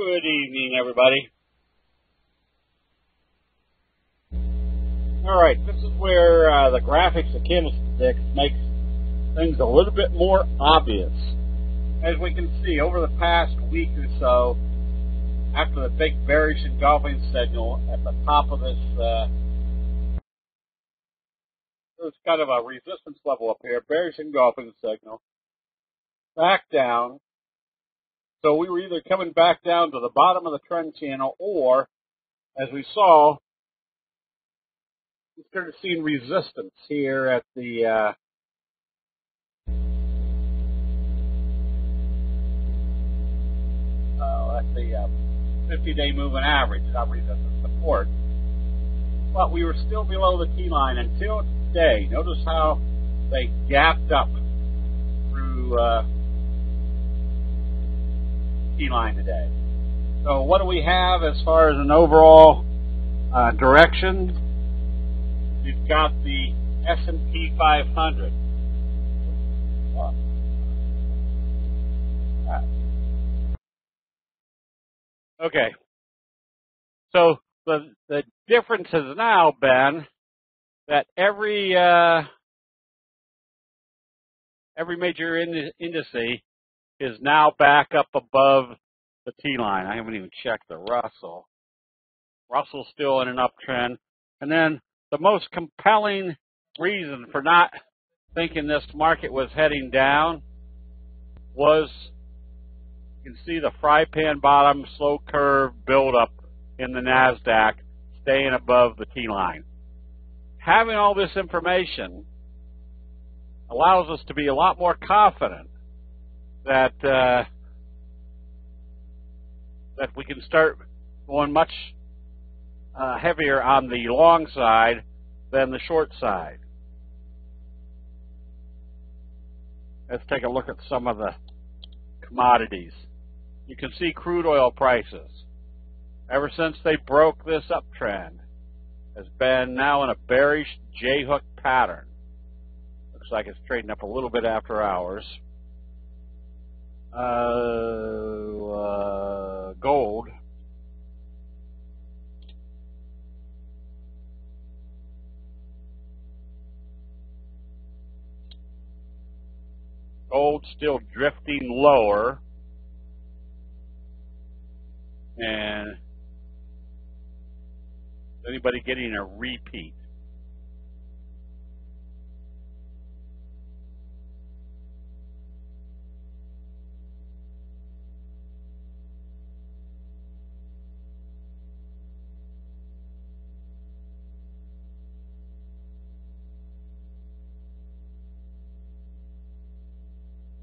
Good evening, everybody. All right, this is where the graphics of Candlesticks makes things a little bit more obvious. As we can see, over the past week or so, after the big bearish engulfing signal at the top of this, there's kind of a resistance level up here, bearish engulfing signal, back down. So we were either coming back down to the bottom of the trend channel, or, as we saw, we started seeing resistance here at the 50-day moving average, not resistance, support. But we were still below the T-line until today. Notice how they gapped up through T-line today. So what do we have as far as an overall direction? We've got the S&P 500. Okay. So the difference has now been that every major indice is now back up above the T-line. I haven't even checked the Russell. Russell's still in an uptrend. And then the most compelling reason for not thinking this market was heading down was, you can see the fry pan bottom, slow curve buildup in the NASDAQ staying above the T-line. Having all this information allows us to be a lot more confident that that we can start going much heavier on the long side than the short side. Let's take a look at some of the commodities. You can see crude oil prices, ever since they broke this uptrend, has been now in a bearish J-hook pattern. Looks like it's trading up a little bit after hours. Gold. Gold still drifting lower. And is anybody getting a repeat?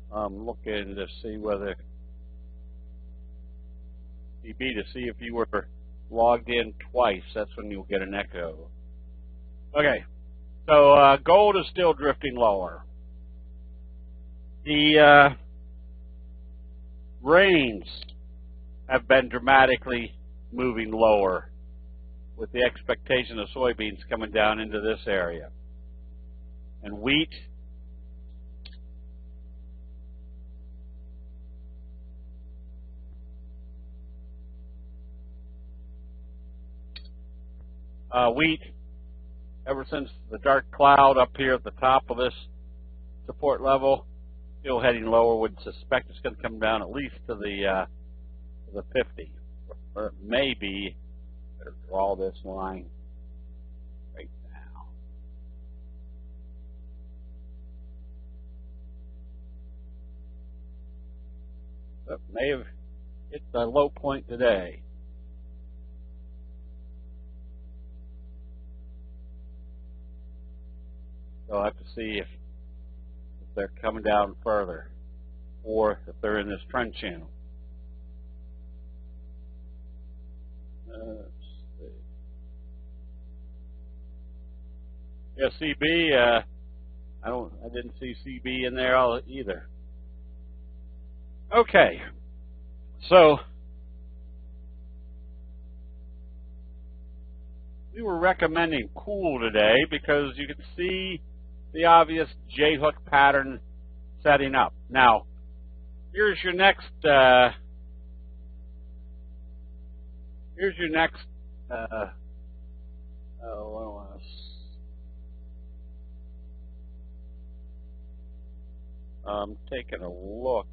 I'm looking to see whether to see if you were logged in twice. That's when you'll get an echo. Okay, so gold is still drifting lower. The grains have been dramatically moving lower, with the expectation of soybeans coming down into this area. And wheat, ever since the dark cloud up here at the top of this support level, still heading lower. Would suspect it's going to come down at least to the 50, or it may be. Better draw this line right now. That may have hit the low point today. So I'll have to see if they're coming down further, or if they're in this trend channel. Let's see. Yeah, CB. I didn't see CB in there either. Okay, so we were recommending cool today because you can see the obvious J-hook pattern setting up. Now, here's your next Here's your next. I'm taking a look.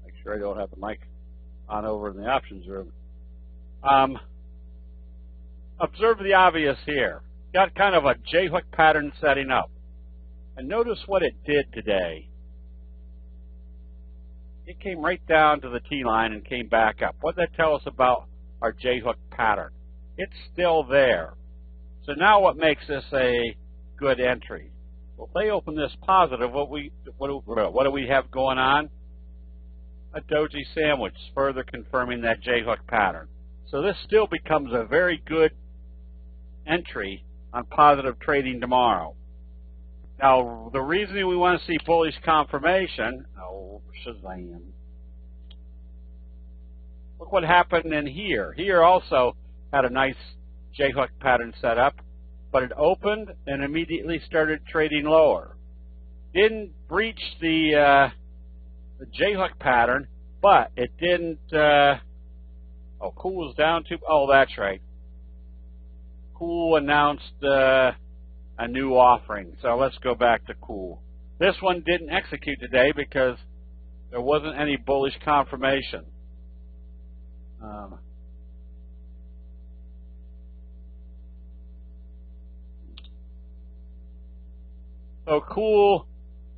Make sure I don't have the mic on over in the options room. Observe the obvious here. Got kind of a J-hook pattern setting up. And notice what it did today. It came right down to the T-line and came back up. What does that tell us about our J-hook pattern? It's still there. So now what makes this a good entry? Well, if they open this positive, what do we have going on? A doji sandwich, further confirming that J-hook pattern. So this still becomes a very good entry on positive trading tomorrow. Now, the reason we want to see bullish confirmation, Shazam. Look what happened in here. Here also had a nice J-hook pattern set up, but it opened and immediately started trading lower. Didn't breach the J-hook pattern, but it didn't. Cool was down to. Oh, that's right. Cool announced a new offering. So let's go back to Cool. This one didn't execute today because there wasn't any bullish confirmation. So Cool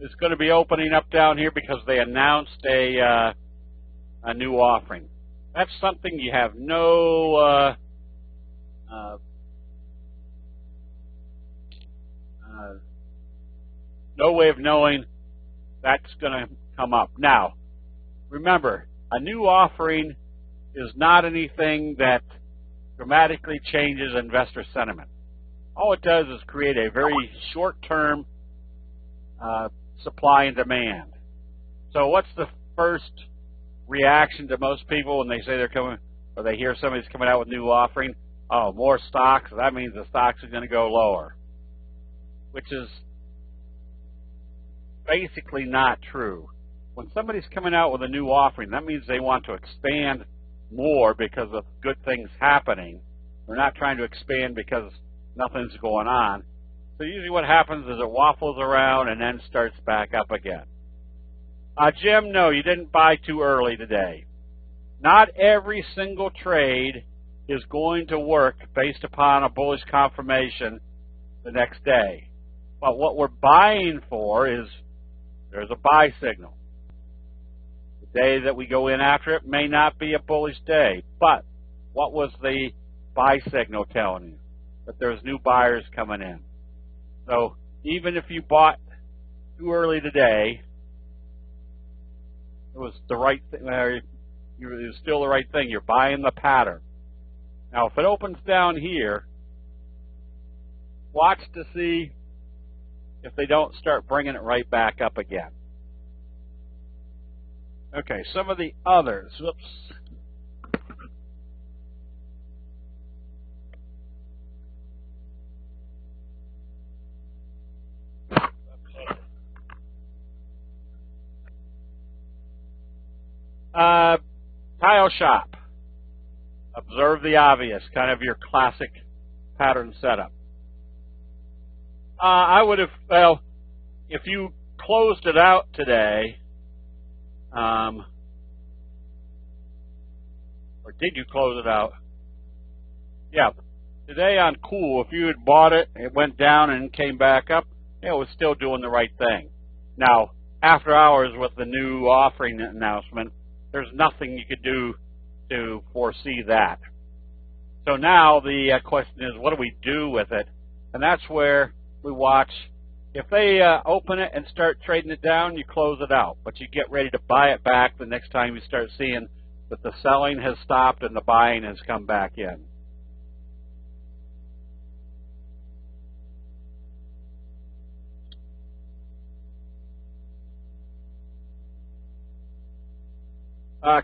is going to be opening up down here because they announced a new offering. That's something you have no no way of knowing that's going to come up. Now, remember, a new offering is not anything that dramatically changes investor sentiment. All it does is create a very short-term supply and demand. So what's the first reaction to most people when they say they're coming, or they hear somebody's coming out with a new offering? Oh, more stocks. So that means the stocks are going to go lower, which is basically not true. When somebody's coming out with a new offering, that means they want to expand more because of good things happening. They're not trying to expand because nothing's going on. So usually what happens is it waffles around and then starts back up again. Jim, no, you didn't buy too early today. Not every single trade is going to work based upon a bullish confirmation the next day. But what we're buying for is there's a buy signal. The day that we go in after it may not be a bullish day, but what was the buy signal telling you? That there's new buyers coming in. So even if you bought too early today, it was the right thing. It was still the right thing. You're buying the pattern. Now, if it opens down here, watch to see if they don't start bringing it right back up again. Okay, some of the others. Whoops. Tile shop. Observe the obvious, kind of your classic pattern setup. I would have, well, if you closed it out today, or did you close it out? Yeah, today on Cool, if you had bought it, it went down and came back up, it was still doing the right thing. Now, after hours with the new offering announcement, there's nothing you could do to foresee that. So now the question is, what do we do with it? And that's where we watch. If they open it and start trading it down, you close it out. But you get ready to buy it back the next time you start seeing that the selling has stopped and the buying has come back in.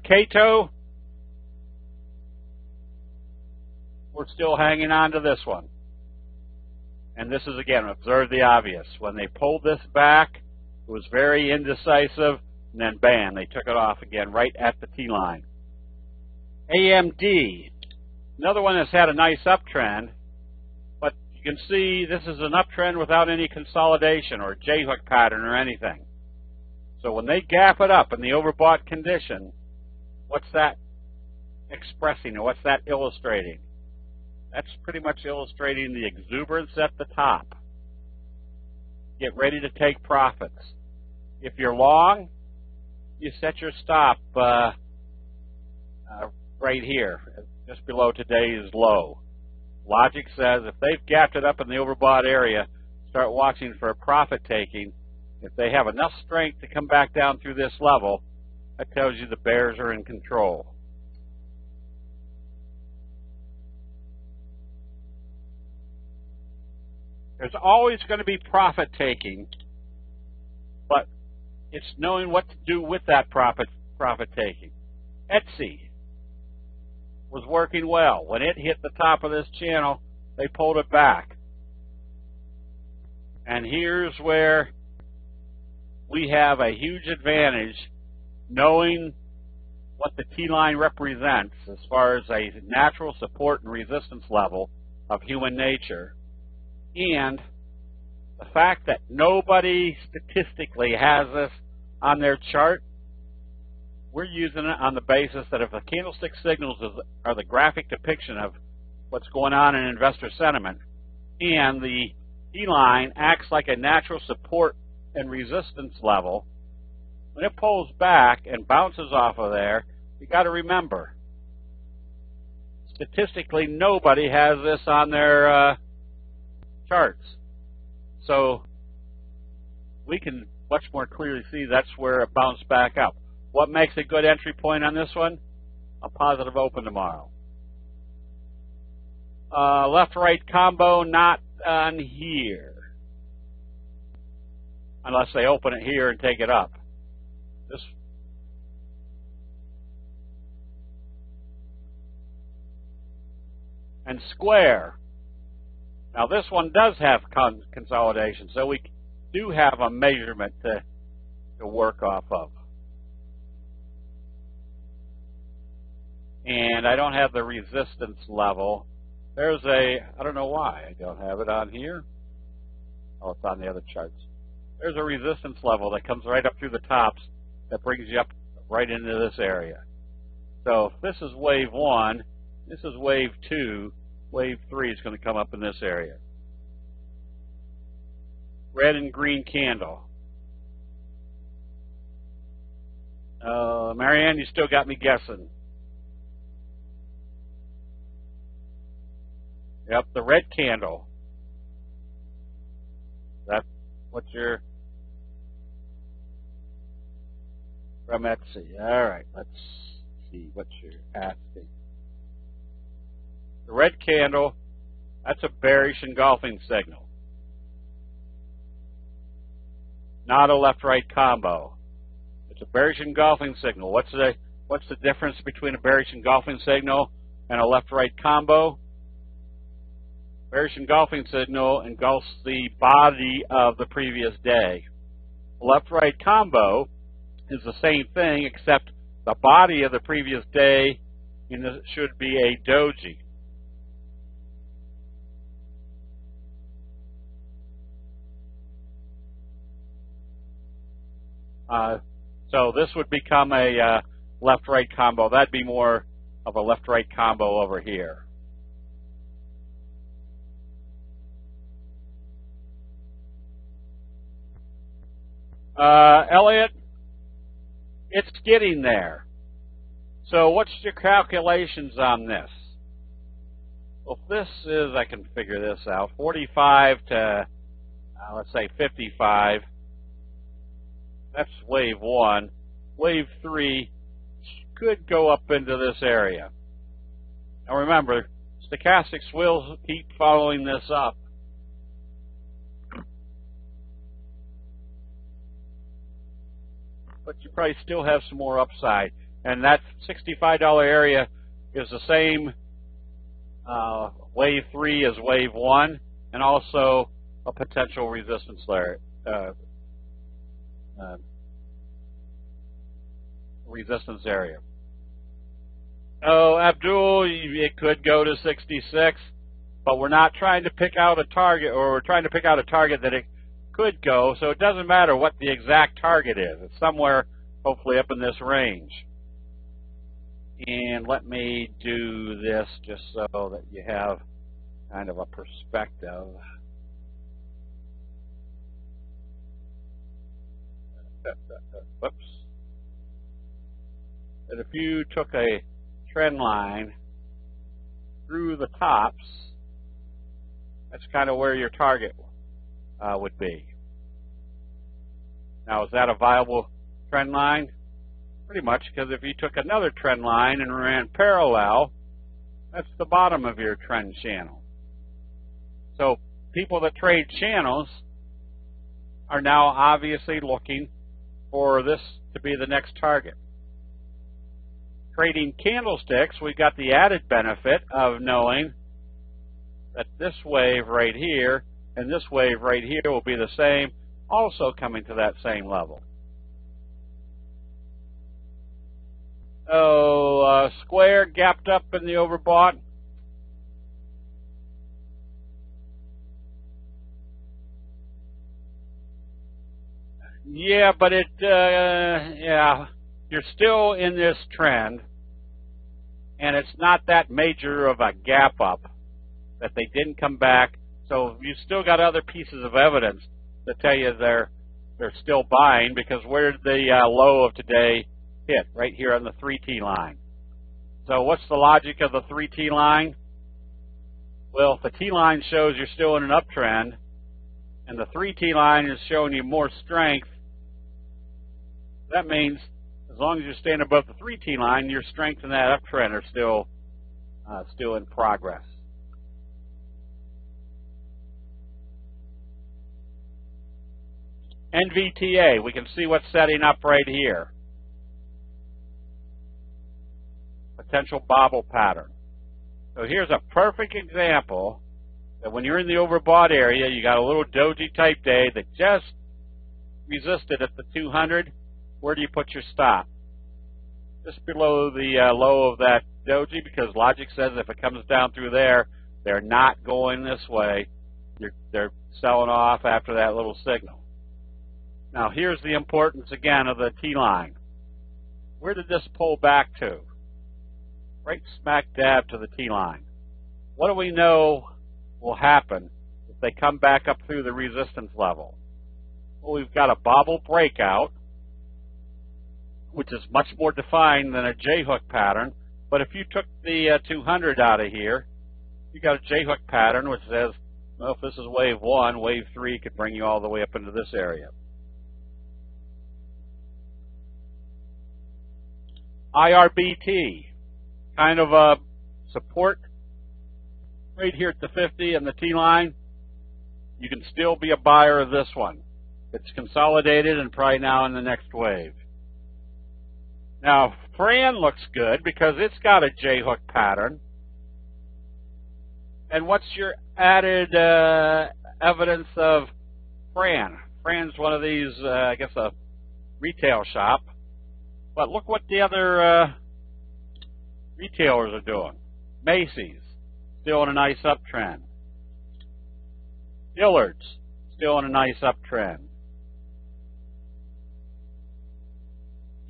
Cato, we're still hanging on to this one. And this is, again, observe the obvious. When they pulled this back, it was very indecisive. and then bam, they took it off again right at the T-line. AMD, another one that's had a nice uptrend, but you can see this is an uptrend without any consolidation or J-hook pattern or anything. So when they gap it up in the overbought condition, what's that expressing or what's that illustrating? That's pretty much illustrating the exuberance at the top. Get ready to take profits. If you're long, you set your stop right here, just below today's low. Logic says if they've gapped it up in the overbought area, start watching for a profit taking. If they have enough strength to come back down through this level, that tells you the bears are in control. There's always going to be profit taking, but it's knowing what to do with that profit taking. Etsy was working well. When it hit the top of this channel, they pulled it back. And here's where we have a huge advantage knowing what the T-line represents as far as a natural support and resistance level of human nature, and the fact that nobody statistically has this on their chart. We're using it on the basis that if the candlestick signals are the graphic depiction of what's going on in investor sentiment, and the T-line acts like a natural support and resistance level, when it pulls back and bounces off of there, you got to remember, statistically nobody has this on their charts. So we can much more clearly see that's where it bounced back up. What makes a good entry point on this one? A positive open tomorrow. Left-right combo not on here, unless they open it here and take it up. This and square. Now this one does have consolidation, so we do have a measurement to work off of. And I don't have the resistance level. There's I don't know why I don't have it on here. Oh, it's on the other charts. There's a resistance level that comes right up through the tops that brings you up right into this area. So if this is wave 1, this is wave 2, wave 3 is going to come up in this area. Red and green candle. Marianne, you still got me guessing. Yep, the red candle. That's what you're from Etsy. All right, let's see what you're asking. The red candle, that's a bearish engulfing signal, not a left-right combo. It's a bearish engulfing signal. What's the difference between a bearish engulfing signal and a left-right combo? Bearish engulfing signal engulfs the body of the previous day. Left-right combo is the same thing, except the body of the previous day should be a doji. So this would become a left-right combo. That'd be more of a left-right combo over here. Elliot, it's getting there. So what's your calculations on this? Well, if this is, I can figure this out, 45 to, let's say 55, that's wave 1. Wave 3 could go up into this area. Now remember, stochastics will keep following this up. But you probably still have some more upside. And that $65 area is the same wave 3 as wave 1, and also a potential resistance layer, resistance area. Oh, Abdul, it could go to 66, but we're not trying to pick out a target, or we're trying to pick out a target that it could go, so it doesn't matter what the exact target is. It's somewhere, hopefully, up in this range. And let me do this just so that you have kind of a perspective. Whoops. And if you took a trend line through the tops, that's kind of where your target would be. Now, is that a viable trend line? Pretty much, because if you took another trend line and ran parallel, that's the bottom of your trend channel. So people that trade channels are now obviously looking for this to be the next target. Trading candlesticks, we got the added benefit of knowing that this wave right here and this wave right here will be the same, also coming to that same level. Oh, Square gapped up in the overbought. Yeah, but yeah, you're still in this trend, and it's not that major of a gap up that they didn't come back. So you still got other pieces of evidence that tell you they're still buying, because where did the low of today hit? Right here on the 3T line. So what's the logic of the 3T line? Well, if the T line shows you're still in an uptrend, and the 3T line is showing you more strength, that means as long as you're staying above the 3T line, your strength and that uptrend are still in progress. NVTA, we can see what's setting up right here. Potential bobble pattern. So here's a perfect example that when you're in the overbought area, you got a little doji type day that just resisted at the 200. Where do you put your stop? Just below the low of that doji, because logic says if it comes down through there, they're not going this way. They're selling off after that little signal. Now here's the importance again of the T line. Where did this pull back to? Right smack dab to the T line. What do we know will happen if they come back up through the resistance level? Well, we've got a bobble breakout, which is much more defined than a J-hook pattern. But if you took the 200 out of here, you got a J-hook pattern which says, well, if this is wave 1, wave 3 could bring you all the way up into this area. IRBT, kind of a support right here at the 50 and the T line. You can still be a buyer of this one. It's consolidated and probably now in the next wave. Now, Fran looks good because it's got a J-hook pattern. And what's your added evidence of Fran? Fran's one of these, I guess, a retail shop. But look what the other retailers are doing. Macy's, still in a nice uptrend. Dillard's, still in a nice uptrend.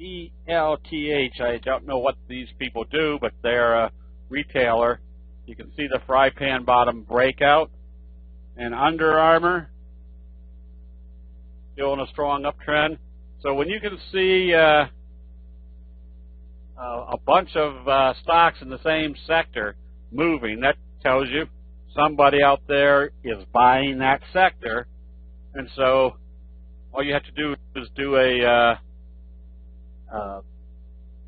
ELTH, I don't know what these people do, but they're a retailer. You can see the fry pan bottom breakout. And Under Armour, still in a strong uptrend. So when you can see a bunch of stocks in the same sector moving, that tells you somebody out there is buying that sector. And so all you have to do is do a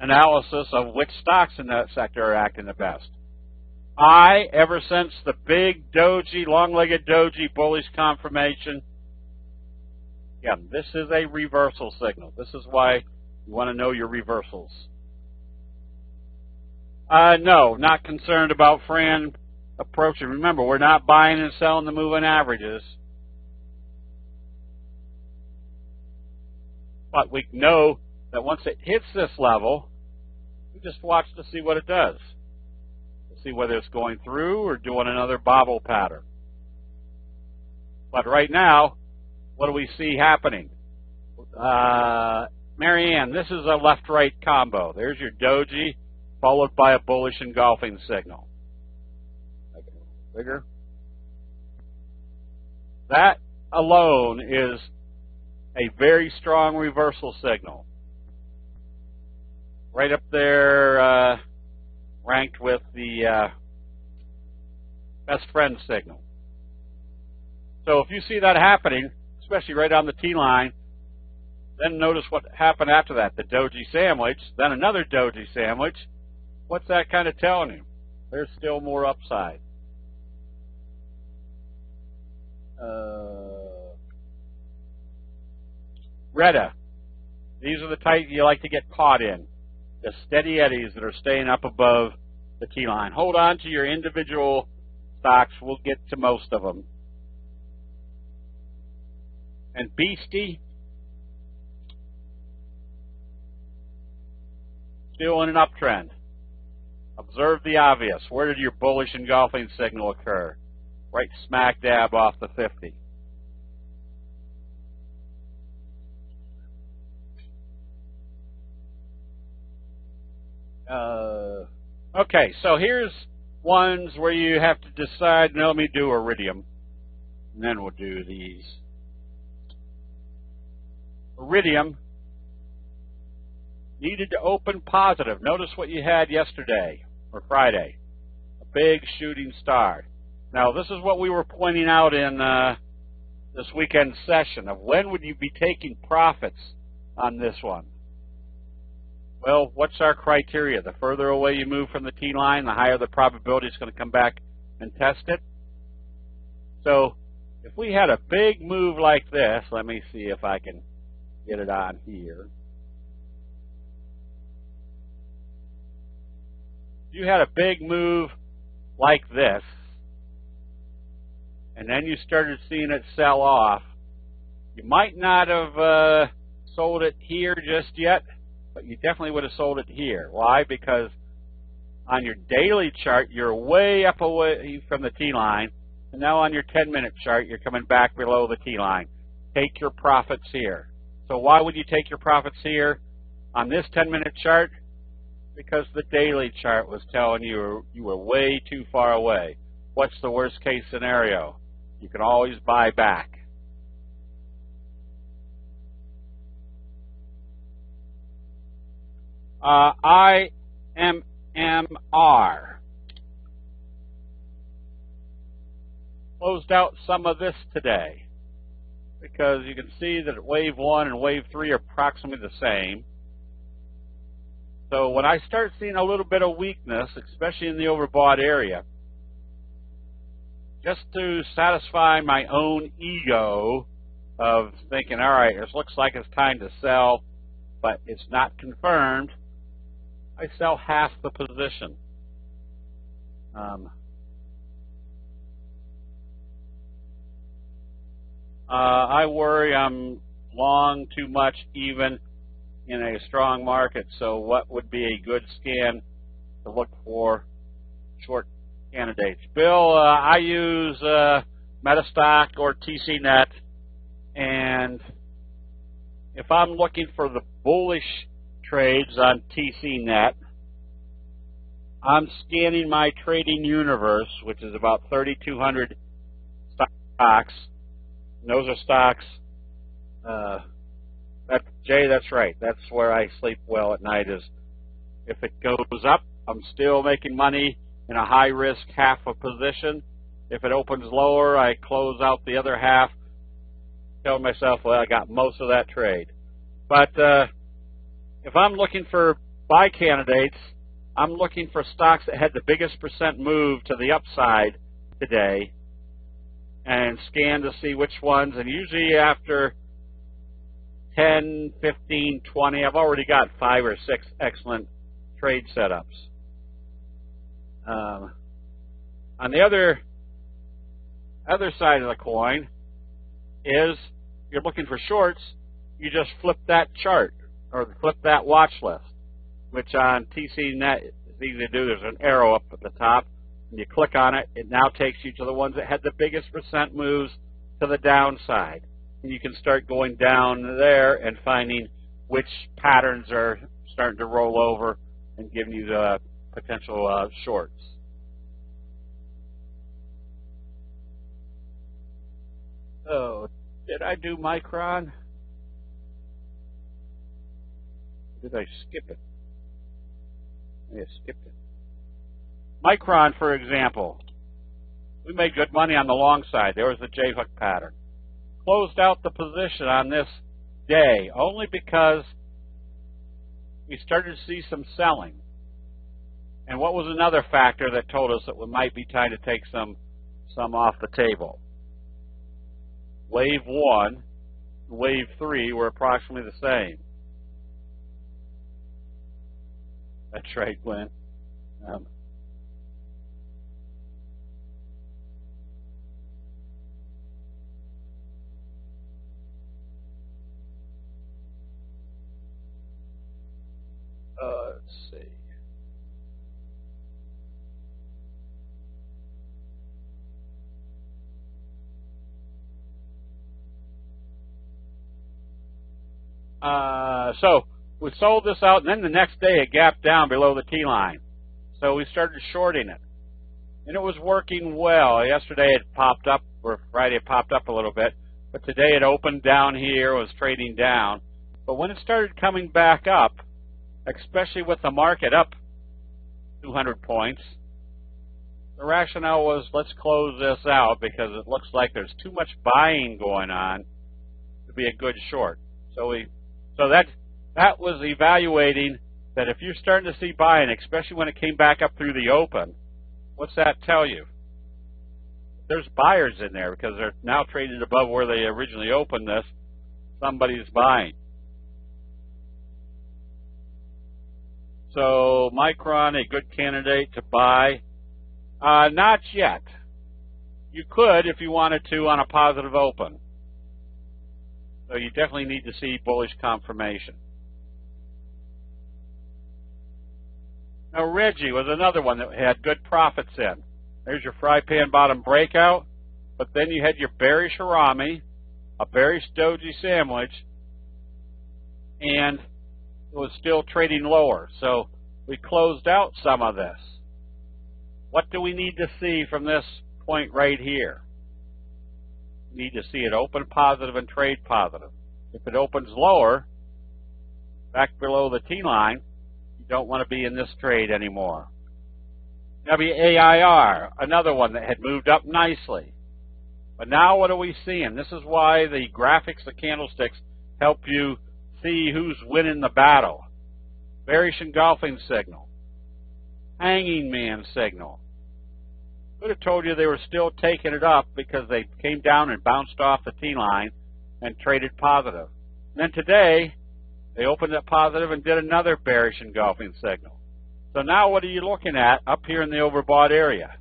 analysis of which stocks in that sector are acting the best. Ever since the big doji, long-legged doji bullish confirmation, yeah, this is a reversal signal. This is why you want to know your reversals. No, not concerned about Fran approaching. Remember, we're not buying and selling the moving averages. But we know that once it hits this level, we just watch to see what it does. To see whether it's going through or doing another bobble pattern. But right now, what do we see happening? Marianne, this is a left-right combo. There's your doji, followed by a bullish engulfing signal. Bigger. That alone is a very strong reversal signal. Right up there, ranked with the best friend signal. So if you see that happening, especially right on the T-line, then notice what happened after that. The doji sandwich, then another doji sandwich. What's that kind of telling you? There's still more upside. Retta. These are the type you like to get caught in. The steady eddies that are staying up above the T-line. Hold on to your individual stocks. We'll get to most of them. And Beastie, still in an uptrend. Observe the obvious. Where did your bullish engulfing signal occur? Right smack dab off the 50. Okay, so here's ones where you have to decide, no, let me do Iridium, and then we'll do these. Iridium needed to open positive. Notice what you had yesterday, or Friday, a big shooting star. Now, this is what we were pointing out in this weekend session of when would you be taking profits on this one. Well, what's our criteria? The further away you move from the T-line, the higher the probability it's going to come back and test it. So if we had a big move like this, let me see if I can get it on here. If you had a big move like this, and then you started seeing it sell off, you might not have sold it here just yet, but you definitely would have sold it here. Why? Because on your daily chart, you're way up away from the T-line, and now on your 10-minute chart, you're coming back below the T-line. Take your profits here. So why would you take your profits here on this 10-minute chart? Because the daily chart was telling you you were way too far away. What's the worst case scenario? You can always buy back. IMMR. Closed out some of this today because you can see that wave 1 and wave 3 are approximately the same. So when I start seeing a little bit of weakness, especially in the overbought area, just to satisfy my own ego of thinking, all right, it looks like it's time to sell, but it's not confirmed, I sell half the position. I worry I'm long too much even in a strong market, so what would be a good scan to look for short candidates? Bill, I use Metastock or TCNet, and if I'm looking for the bullish trades on TCNet, I'm scanning my trading universe, which is about 3,200 stocks. And those are stocks. Jay, that's right. That's where I sleep well at night. Is if it goes up, I'm still making money in a high risk half a position. If it opens lower, I close out the other half, telling myself, well, I got most of that trade. But if I'm looking for buy candidates, I'm looking for stocks that had the biggest percent move to the upside today and scan to see which ones. And usually after 10, 15, 20, I've already got 5 or 6 excellent trade setups. On the other side of the coin is you're looking for shorts, you just flip that chart or flip that watch list, which on TCNet is easy to do. There's an arrow up at the top, and you click on it. It now takes you to the ones that had the biggest percent moves to the downside. And you can start going down there and finding which patterns are starting to roll over and giving you the potential shorts. So, did I do Micron? Did I skip it? I skipped it. Micron, for example, we made good money on the long side. There was the J-hook pattern. Closed out the position on this day only because we started to see some selling. And what was another factor that told us that it might be time to take some off the table? Wave 1 and Wave 3 were approximately the same. That's right, Glenn. Let's see. So we sold this out, and then the next day it gapped down below the T-line. So we started shorting it. And it was working well. Yesterday it popped up, or Friday it popped up a little bit. But today it opened down here, was trading down. But when it started coming back up, especially with the market up 200 points, the rationale was, let's close this out because it looks like there's too much buying going on to be a good short. So that was evaluating that if you're starting to see buying, especially when it came back up through the open, what's that tell you? There's buyers in there because they're now traded above where they originally opened this. Somebody's buying. So Micron, a good candidate to buy? Not yet. You could if you wanted to on a positive open. So you definitely need to see bullish confirmation. Now Reggie was another one that had good profits in. There's your fry pan bottom breakout, but then you had your bearish Harami, a bearish doji sandwich, and it was still trading lower. So we closed out some of this. What do we need to see from this point right here? We need to see it open positive and trade positive. If it opens lower, back below the T-line, you don't want to be in this trade anymore. WAIR, another one that had moved up nicely. But now what are we seeing? This is why the graphics, the candlesticks, help you see who's winning the battle. Bearish engulfing signal. Hanging man signal. Could have told you they were still taking it up because they came down and bounced off the T-line and traded positive. And then today, they opened up positive and did another bearish engulfing signal. So now what are you looking at up here in the overbought area?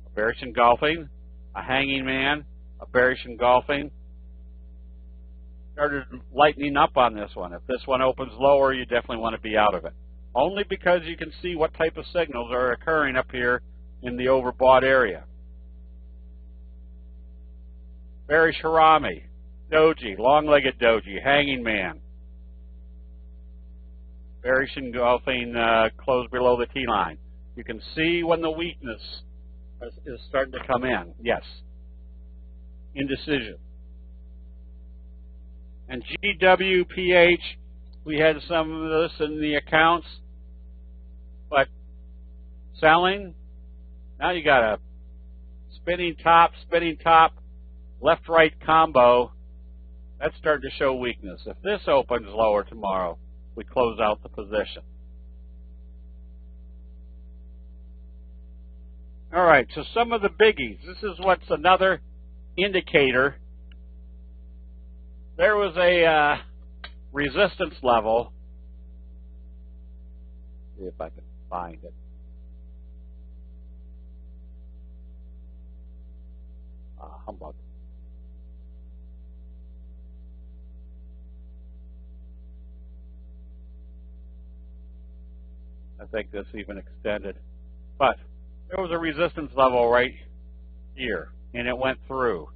A bearish engulfing, a hanging man, a bearish engulfing. Started lightening up on this one. If this one opens lower, you definitely want to be out of it. Only because you can see what type of signals are occurring up here in the overbought area. Bearish Harami, doji, long-legged doji, hanging man. Bearish engulfing close below the T-line. You can see when the weakness is starting to come in. Yes. Indecision. And GWPH, we had some of this in the accounts, but selling, now you got a spinning top, left-right combo. That's starting to show weakness. If this opens lower tomorrow, we close out the position. All right, so some of the biggies. This is what's another indicator. There was a resistance level. See if I can find it. Humbug. I think this even extended. But there was a resistance level right here, and it went through.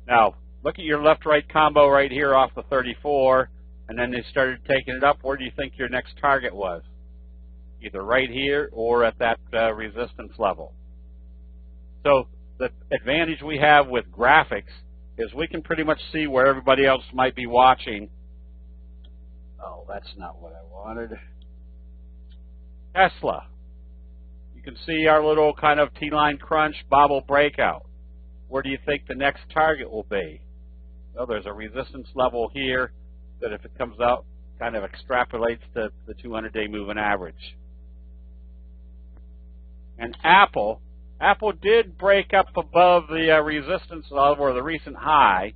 Now, look at your left-right combo right here off the 34, and then they started taking it up. Where do you think your next target was? Either right here or at that resistance level. So the advantage we have with graphics is we can pretty much see where everybody else might be watching. Oh, that's not what I wanted. Tesla. You can see our little kind of T-line crunch bobble breakout. Where do you think the next target will be? Well, there's a resistance level here that if it comes out, kind of extrapolates to the 200-day moving average. And Apple did break up above the resistance level or the recent high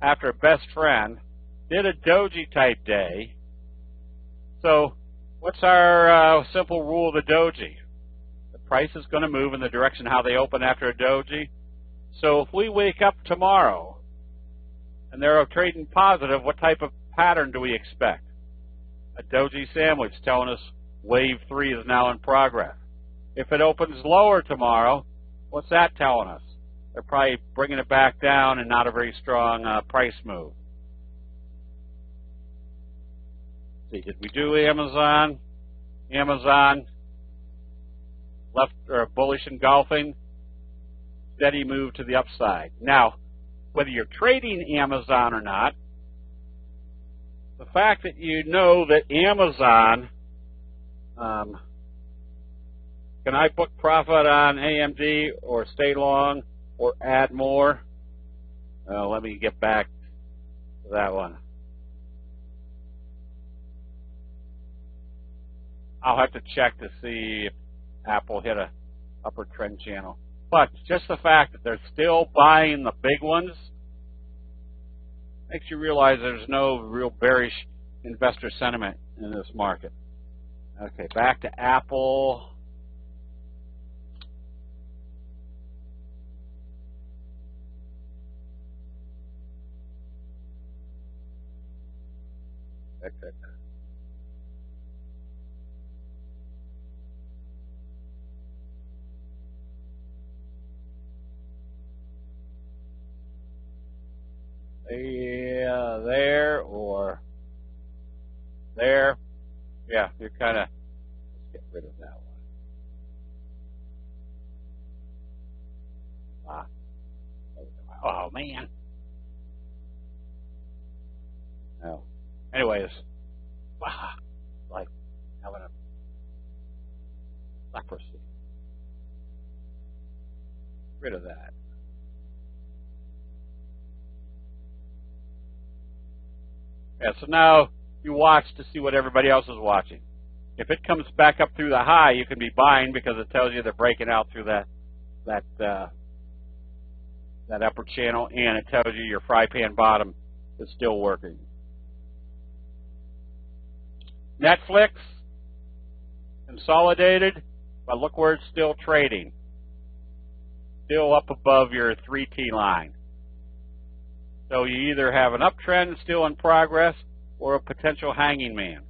after a best trend, did a doji type day. So what's our simple rule of the doji? The price is going to move in the direction how they open after a doji. So if we wake up tomorrow and they're trading positive, what type of pattern do we expect? A doji sandwich telling us wave 3 is now in progress. If it opens lower tomorrow, what's that telling us? They're probably bringing it back down and not a very strong price move. Let's see, did we do Amazon? Amazon left or bullish engulfing, steady move to the upside. Now, whether you're trading Amazon or not, the fact that you know that Amazon, can I book profit on AMD or stay long or add more? Let me get back to that one. I'll have to check to see if Apple hit a upper trend channel. But just the fact that they're still buying the big ones makes you realize there's no real bearish investor sentiment in this market. Okay, back to Apple. Okay. Yeah, there or there. Yeah, you're kind of, let's get rid of that one. Oh, man. No. Anyways, like having a leprosy. Rid of that. Yeah, so now you watch to see what everybody else is watching. If it comes back up through the high, you can be buying because it tells you they're breaking out through that upper channel, and it tells you your fry pan bottom is still working. Netflix consolidated, but look where it's still trading. Still up above your 3T line. So you either have an uptrend still in progress or a potential hanging man.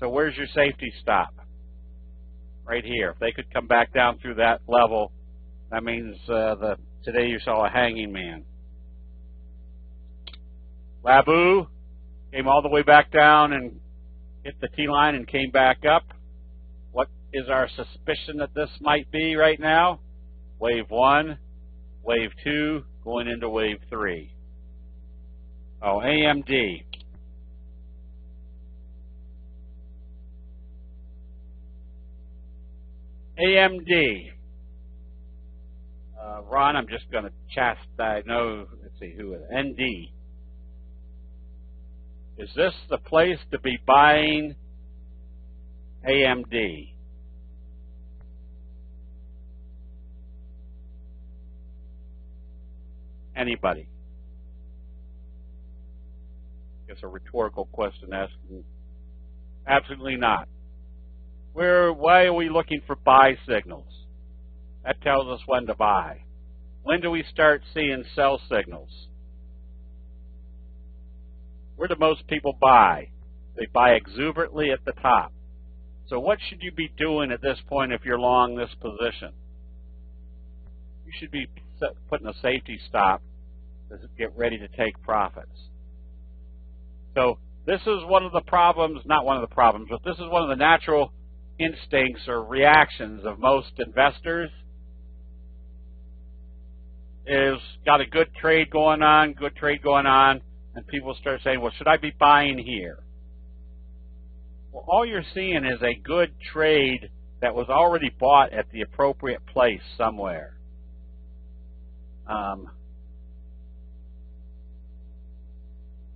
So where's your safety stop? Right here. If they could come back down through that level, that means today you saw a hanging man. Labu came all the way back down and hit the T-line and came back up. What is our suspicion that this might be right now? Wave 1, wave 2, going into wave 3. Oh, AMD. AMD. Ron, I'm just going to chastise. No, let's see who is it. ND. Is this the place to be buying AMD? Anybody? I guess a rhetorical question asking. Absolutely not. Why are we looking for buy signals? That tells us when to buy. When do we start seeing sell signals? Where do most people buy? They buy exuberantly at the top. So what should you be doing at this point if you're long this position? You should be putting a safety stop to get ready to take profits. So this is one of the problems, not one of the problems, but this is one of the natural instincts or reactions of most investors. Is got a good trade going on, and people start saying, well, should I be buying here? Well, all you're seeing is a good trade that was already bought at the appropriate place somewhere.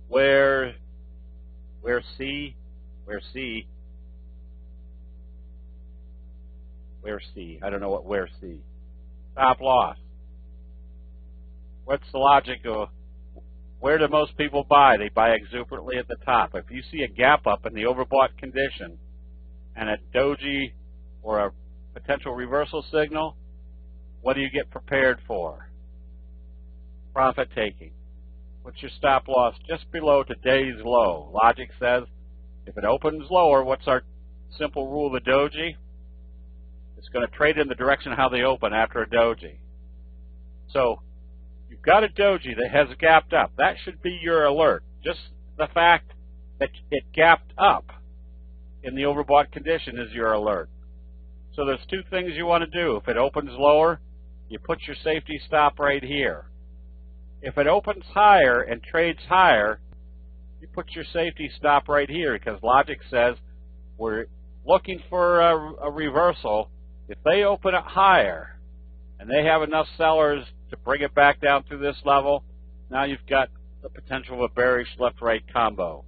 Where C? I don't know what where C. Stop loss. What's the logic of where do most people buy? They buy exuberantly at the top. If you see a gap up in the overbought condition and a doji or a potential reversal signal, what do you get prepared for? Profit taking. What's your stop loss? Just below today's low. Logic says if it opens lower, what's our simple rule of the doji? It's going to trade in the direction of how they open after a doji. So you've got a doji that has gapped up. That should be your alert. Just the fact that it gapped up in the overbought condition is your alert. So there's two things you want to do. If it opens lower, you put your safety stop right here. If it opens higher and trades higher, you put your safety stop right here because logic says we're looking for a reversal. If they open it higher and they have enough sellers to bring it back down through this level, now you've got the potential of a bearish left-right combo.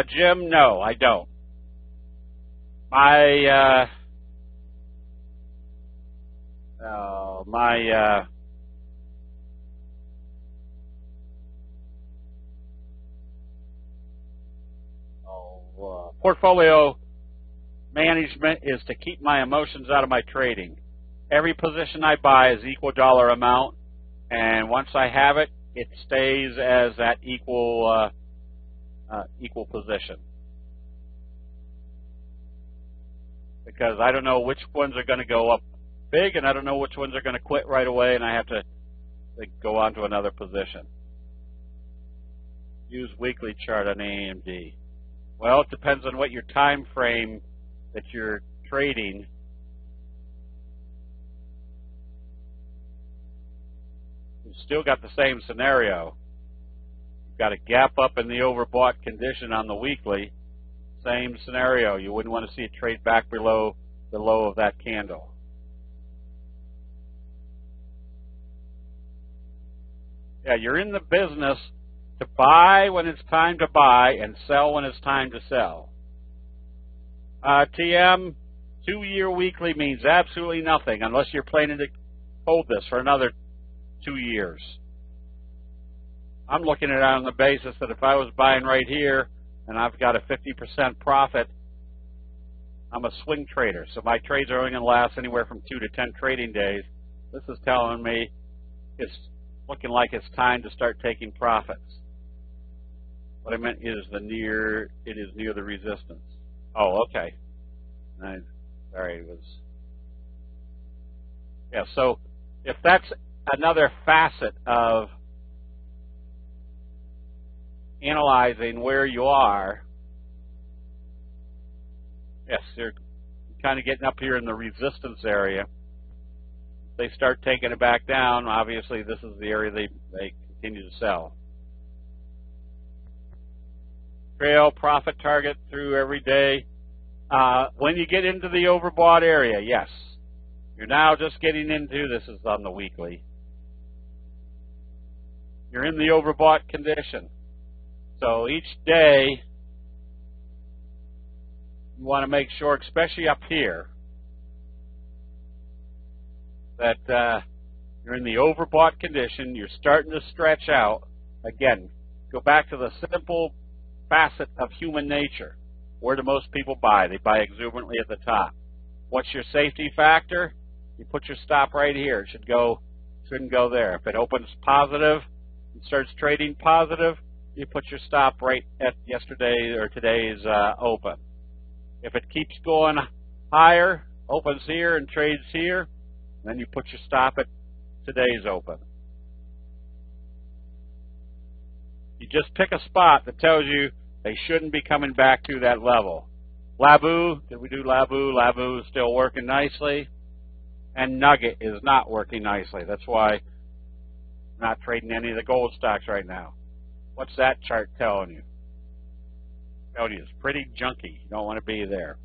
Jim, no, I don't. My portfolio management is to keep my emotions out of my trading. Every position I buy is equal dollar amount, and once I have it, it stays as that equal position. Because I don't know which ones are going to go up big, and I don't know which ones are going to quit right away, and I have to go on to another position. Use weekly chart on AMD. Well, it depends on what your time frame that you're trading. You've still got the same scenario. You've got a gap up in the overbought condition on the weekly. Same scenario. You wouldn't want to see it trade back below the low of that candle. Yeah, you're in the business to buy when it's time to buy and sell when it's time to sell. TM, 2-year weekly means absolutely nothing unless you're planning to hold this for another 2 years. I'm looking at it on the basis that if I was buying right here and I've got a 50% profit, I'm a swing trader. So my trades are only going to last anywhere from 2 to 10 trading days. This is telling me it's looking like it's time to start taking profits. What I meant is it is near the resistance. Oh, okay. Sorry, it was. Yeah, so if that's another facet of analyzing where you are, yes, they're kind of getting up here in the resistance area. They start taking it back down. Obviously, this is the area they continue to sell. Trail profit target through every day. When you get into the overbought area, yes. You're now just getting into, this is on the weekly. You're in the overbought condition. So each day, you want to make sure, especially up here, that you're in the overbought condition. You're starting to stretch out. Again, go back to the simple facet of human nature. Where do most people buy? They buy exuberantly at the top. What's your safety factor? You put your stop right here. It shouldn't go there. If it opens positive and starts trading positive, you put your stop right at yesterday or today's open. If it keeps going higher, opens here and trades here, then you put your stop at today's open. You just pick a spot that tells you they shouldn't be coming back to that level. Labu, did we do Labu? Labu is still working nicely. And Nugget is not working nicely. That's why I'm not trading any of the gold stocks right now. What's that chart telling you? Telling you it's pretty junky. You don't want to be there.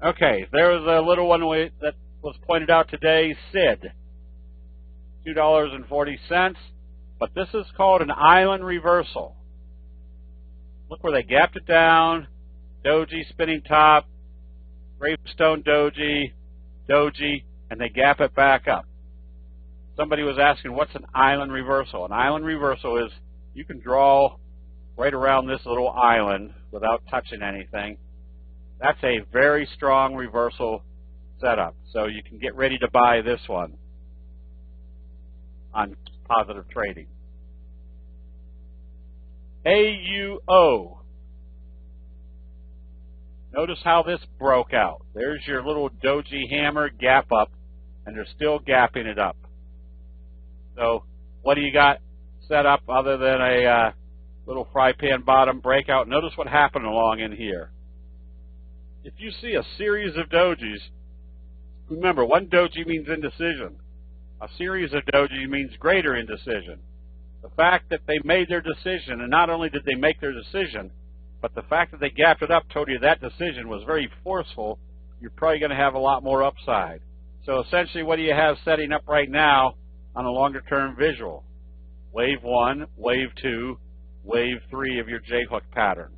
Okay, there was a little one that was pointed out today, SID. $2.40. But this is called an island reversal. Look where they gapped it down. Doji, spinning top, gravestone doji, doji, and they gap it back up. Somebody was asking, what's an island reversal? An island reversal is you can draw right around this little island without touching anything. That's a very strong reversal setup. So you can get ready to buy this one on positive trading. AUO. Notice how this broke out. There's your little doji hammer gap up, and they're still gapping it up. So what do you got set up other than a little fry pan bottom breakout? Notice what happened along in here. If you see a series of dojis, remember, one doji means indecision. A series of doji means greater indecision. The fact that they made their decision, and not only did they make their decision, but the fact that they gapped it up told you that decision was very forceful. You're probably going to have a lot more upside. So essentially, what do you have setting up right now on a longer-term visual? Wave 1, Wave 2, Wave 3 of your J-hook pattern.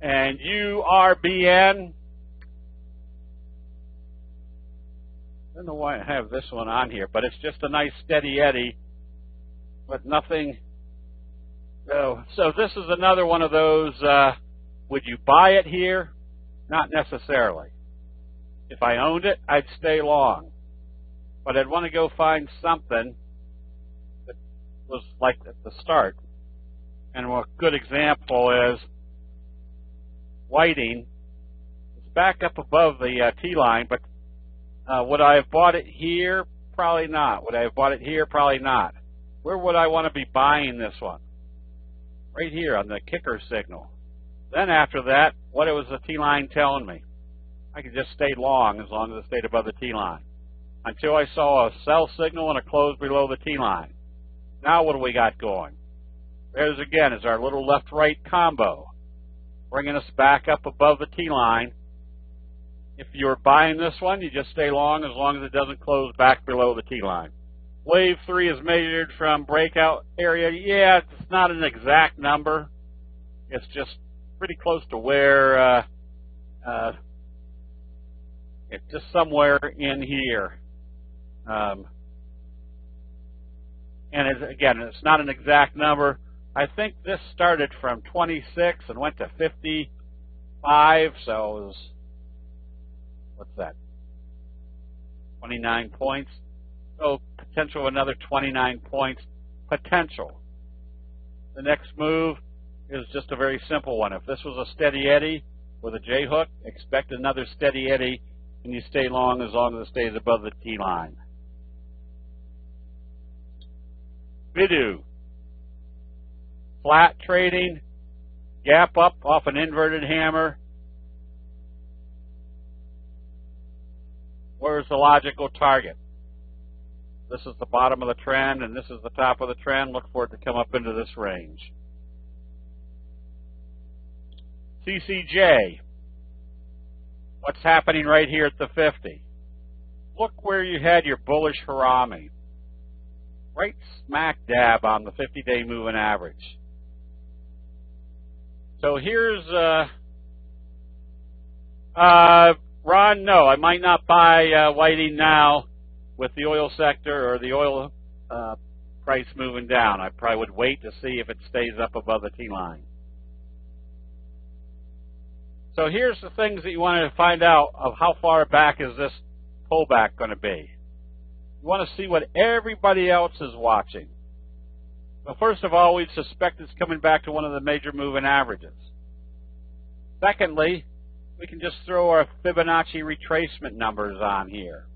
And URBN, I don't know why I have this one on here, but it's just a nice steady eddy, but nothing. So this is another one of those, would you buy it here? Not necessarily. If I owned it, I'd stay long. But I'd want to go find something that was like at the start. And a good example is Whiting. It's back up above the T-line, but would I have bought it here? Probably not. Would I have bought it here? Probably not. Where would I want to be buying this one? Right here on the kicker signal. Then after that, what was the T-line telling me? I could just stay long as it stayed above the T-line. Until I saw a sell signal and a close below the T-line. Now what do we got going? There's again is our little left-right combo. Bringing us back up above the T-line. If you're buying this one, you just stay long as it doesn't close back below the T-line. Wave 3 is measured from breakout area. Yeah, it's not an exact number. It's just pretty close to where it's just somewhere in here. And again, it's not an exact number. I think this started from 26 and went to 55, so it was, what's that, 29 points? So potential another 29 points, potential. The next move is just a very simple one. If this was a steady eddy with a J-hook, expect another steady eddy, and you stay long as it stays above the T-line. Bidu. Flat trading, gap up off an inverted hammer. Where's the logical target? This is the bottom of the trend, and this is the top of the trend. Look for it to come up into this range. CCJ. What's happening right here at the 50? Look where you had your bullish harami. Right smack dab on the 50-day moving average. So here's, Ron, no, I might not buy Whiting now with the oil sector or the oil price moving down. I probably would wait to see if it stays up above the T-line. So here's the things that you want to find out of how far back is this pullback going to be? You want to see what everybody else is watching. Well, first of all, we'd suspect it's coming back to one of the major moving averages. Secondly, we can just throw our Fibonacci retracement numbers on here.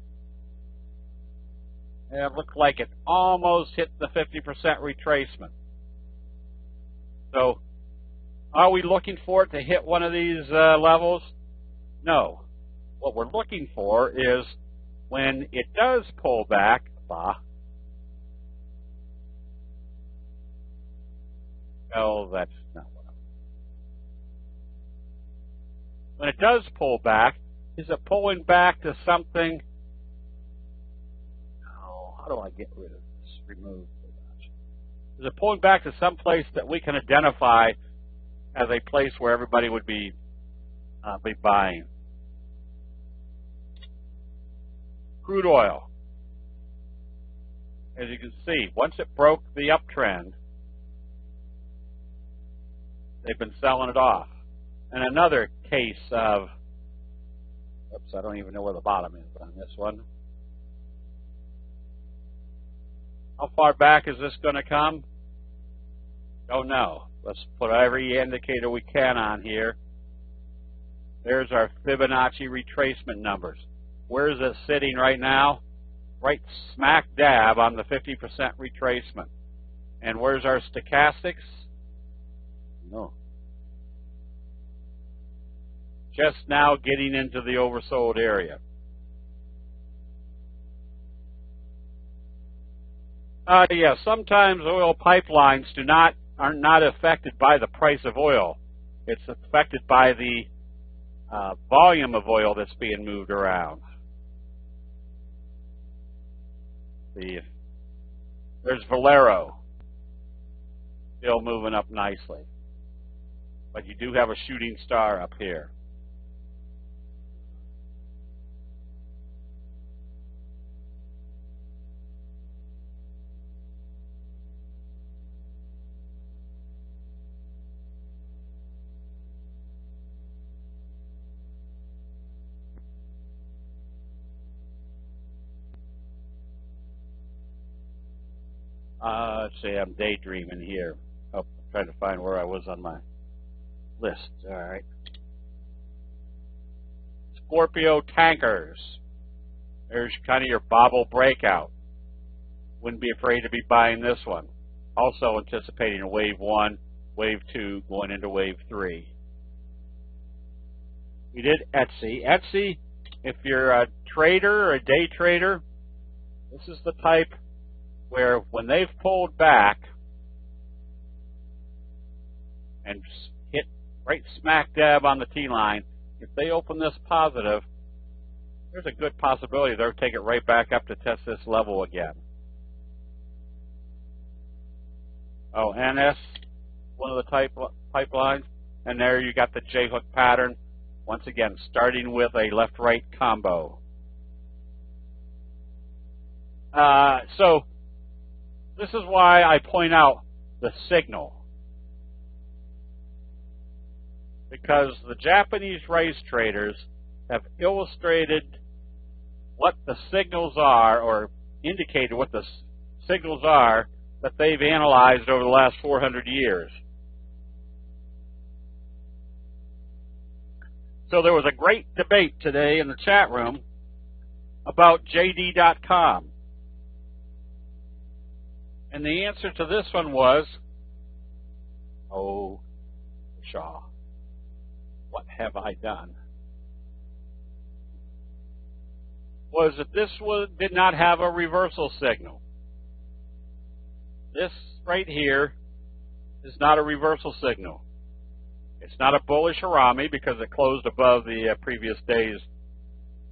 And it looked like it almost hit the 50% retracement. So, are we looking for it to hit one of these levels? No. What we're looking for is when it does pull back, oh, that's not what I was. When it does pull back, is it pulling back to something? Oh, how do I get rid of this? Remove Fibonacci. Is it pulling back to some place that we can identify as a place where everybody would be buying? Crude oil. As you can see, once it broke the uptrend, they've been selling it off. And another case of, oops, I don't even know where the bottom is on this one. How far back is this going to come? Don't know. Let's put every indicator we can on here. There's our Fibonacci retracement numbers. Where is it sitting right now? Right smack dab on the 50% retracement. And where's our stochastics? No. Just now getting into the oversold area. Yeah, sometimes oil pipelines are not affected by the price of oil. It's affected by the volume of oil that's being moved around. There's Valero, still moving up nicely. But you do have a shooting star up here. Let's see, I'm daydreaming here. Oh, I'm trying to find where I was on my list. All right. Scorpio tankers. There's kind of your bobble breakout. Wouldn't be afraid to be buying this one. Also anticipating a wave 1, wave 2, going into wave 3. We did Etsy. Etsy, if you're a trader or a day trader, this is the type where when they've pulled back and hit right smack dab on the T-line, if they open this positive, there's a good possibility they'll take it right back up to test this level again. Oh, NS, one of the pipelines, and there you got the J-hook pattern, once again starting with a left-right combo. So this is why I point out the signal. Because the Japanese rice traders have illustrated what the signals are, or indicated what the signals are that they've analyzed over the last 400 years. So there was a great debate today in the chat room about JD.com. And the answer to this one was, oh, Shaw, what have I done? Was that this did not have a reversal signal. This right here is not a reversal signal. It's not a bullish Harami because it closed above the previous day's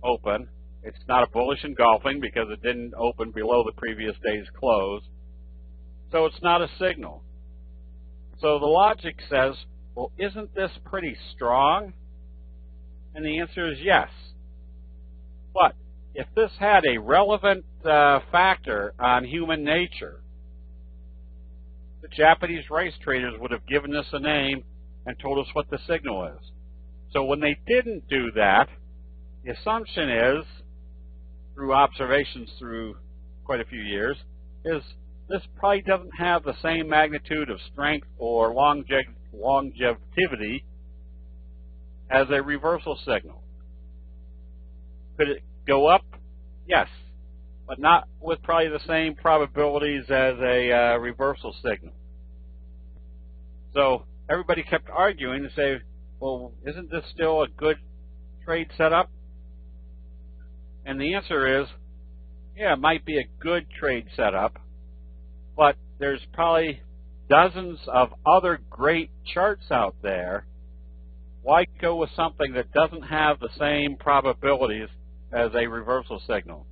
open. It's not a bullish engulfing because it didn't open below the previous day's close. So it's not a signal. So the logic says, well, isn't this pretty strong? And the answer is yes. But if this had a relevant factor on human nature, the Japanese rice traders would have given this a name and told us what the signal is. So when they didn't do that, the assumption is through observations through quite a few years, is this probably doesn't have the same magnitude of strength or longevity as a reversal signal. Could it go up? Yes, but not with probably the same probabilities as a reversal signal. So everybody kept arguing to say, well, isn't this still a good trade setup? And the answer is, yeah, it might be a good trade setup, but there's probably dozens of other great charts out there. Why go with something that doesn't have the same probabilities as a reversal signal?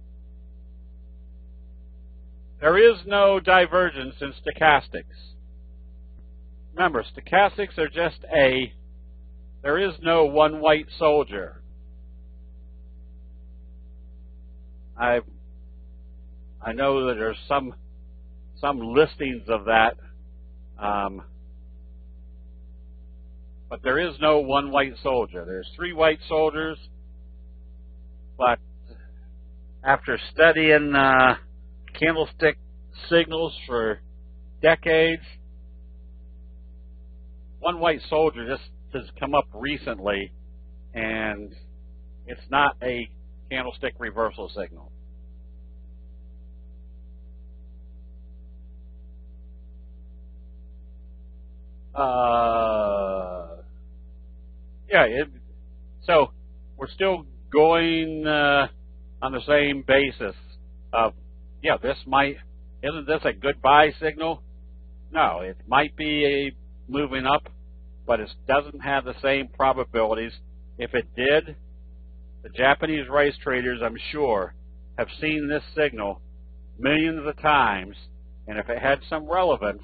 There is no divergence in stochastics. Remember, stochastics are just there is no one white soldier. I know that there's some listings of that, but there is no one white soldier. There's 3 white soldiers, but after studying candlestick signals for decades, one white soldier just has come up recently, and it's not a candlestick reversal signal. So we're still going on the same basis of, isn't this a good buy signal? No, it might be moving up, but it doesn't have the same probabilities. If it did, the Japanese rice traders, I'm sure, have seen this signal millions of times, and if it had some relevance,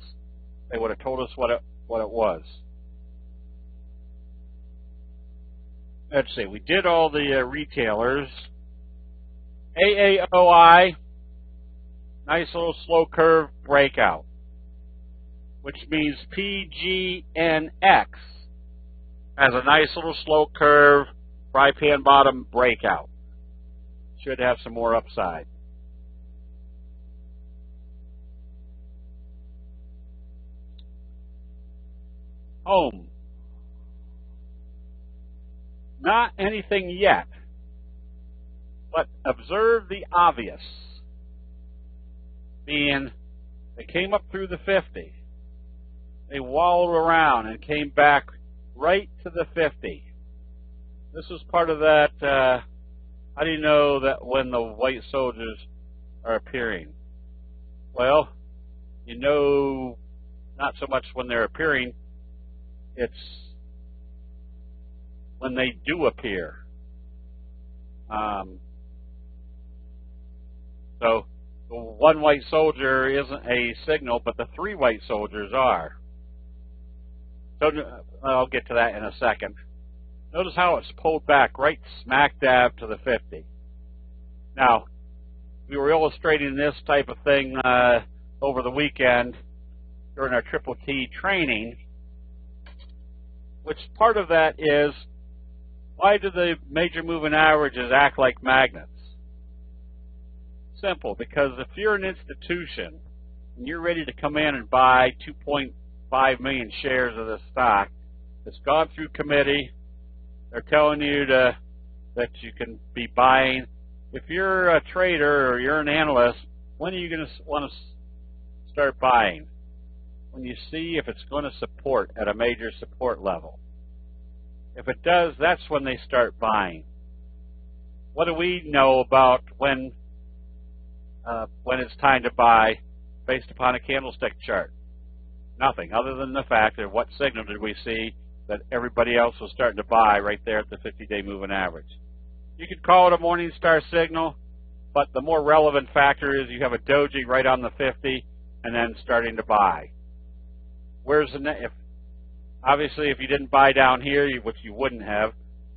they would have told us what it was. Let's see, we did all the retailers. AAOI, nice little slow curve breakout, which means PGNX has a nice little slow curve, fry pan bottom breakout. Should have some more upside. Home. Not anything yet, but observe the obvious. Being, they came up through the 50. They wallowed around and came back right to the 50. This was part of that, how do you know that when the white soldiers are appearing? Well, you know not so much when they're appearing, it's when they do appear. So the one white soldier isn't a signal, but the 3 white soldiers are. So I'll get to that in a second. Notice how it's pulled back right smack dab to the 50. Now, we were illustrating this type of thing over the weekend during our Triple T training, which part of that is, why do the major moving averages act like magnets? Simple, because if you're an institution and you're ready to come in and buy 2.5 million shares of this stock, it's gone through committee, they're telling you that you can be buying. If you're a trader or you're an analyst, when are you going to want to start buying? When you see if it's going to support at a major support level. If it does, that's when they start buying. What do we know about when it's time to buy based upon a candlestick chart? Nothing, other than the fact that what signal did we see that everybody else was starting to buy right there at the 50-day moving average. You could call it a Morningstar signal, but the more relevant factor is you have a doji right on the 50 and then starting to buy. Where's the obviously, if you didn't buy down here, which you wouldn't have,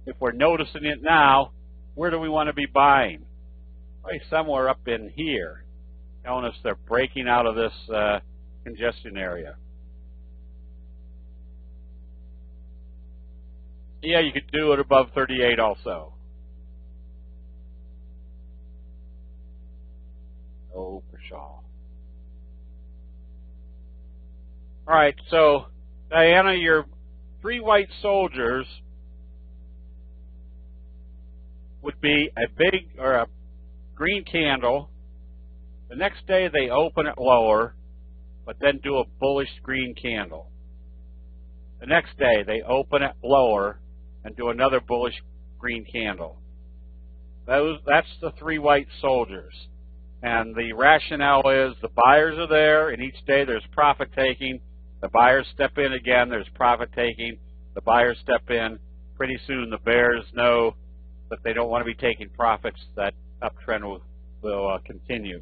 if we're noticing it now, where do we want to be buying? Probably somewhere up in here, telling us they're breaking out of this congestion area. Yeah, you could do it above 38 also. No Pshawk. All right, so Diana, your 3 white soldiers would be a big or a green candle. The next day they open it lower, but then do a bullish green candle. The next day they open it lower and do another bullish green candle. That's the 3 white soldiers. And the rationale is the buyers are there, and each day there's profit taking. The buyers step in again, there's profit taking. The buyers step in. Pretty soon the bears know that they don't want to be taking profits. That uptrend will continue.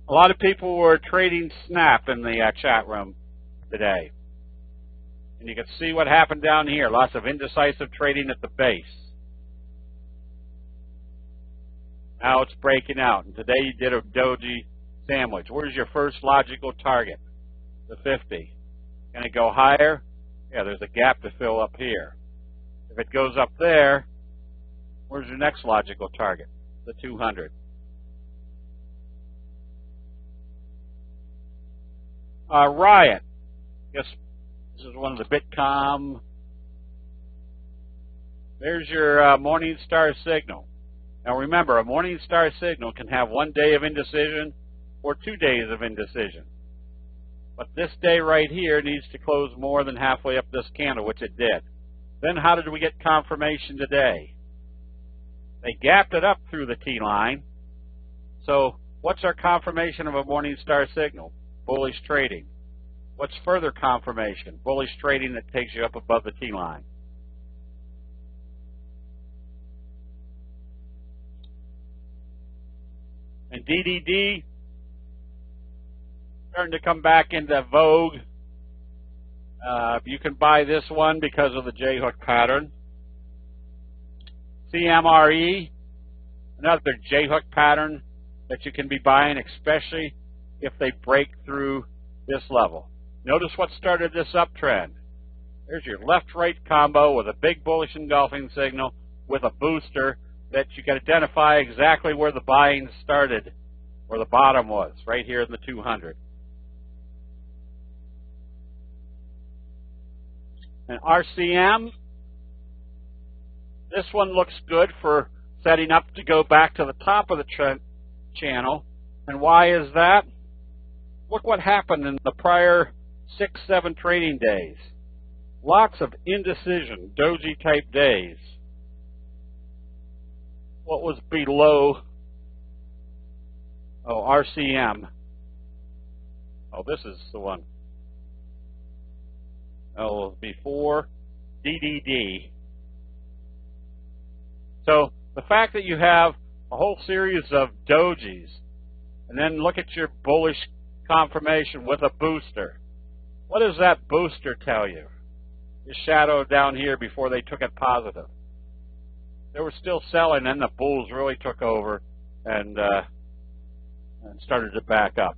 A lot of people were trading Snap in the chat room today. And you can see what happened down here. Lots of indecisive trading at the base. Now it's breaking out. And today you did a doji sandwich. Where's your first logical target? The 50. Can it go higher? Yeah, there's a gap to fill up here. If it goes up there, where's your next logical target? The 200. Riot. Guess this is one of the Bitcom. There's your Morningstar signal. Now remember, a Morningstar signal can have 1 day of indecision or 2 days of indecision. But this day right here needs to close more than halfway up this candle, which it did. Then how did we get confirmation today? They gapped it up through the T-line. So what's our confirmation of a Morningstar signal? Bullish trading. What's further confirmation? Bullish trading that takes you up above the T-line. And DDD starting to come back into vogue. You can buy this one because of the J-hook pattern. CMRE, another J-hook pattern that you can be buying, especially if they break through this level. Notice what started this uptrend. There's your left-right combo with a big bullish engulfing signal with a booster that you can identify exactly where the buying started, where the bottom was, right here in the 200. And RCM, this one looks good for setting up to go back to the top of the trend channel. And why is that? Look what happened in the prior 6-7 trading days. Lots of indecision, doji type days. What was below? Oh, RCM. Oh, this is the one. Oh, before DDD. So the fact that you have a whole series of dojis, and then look at your bullish confirmation with a booster. What does that booster tell you? This shadow down here before they took it positive. They were still selling, and the bulls really took over and started to back up.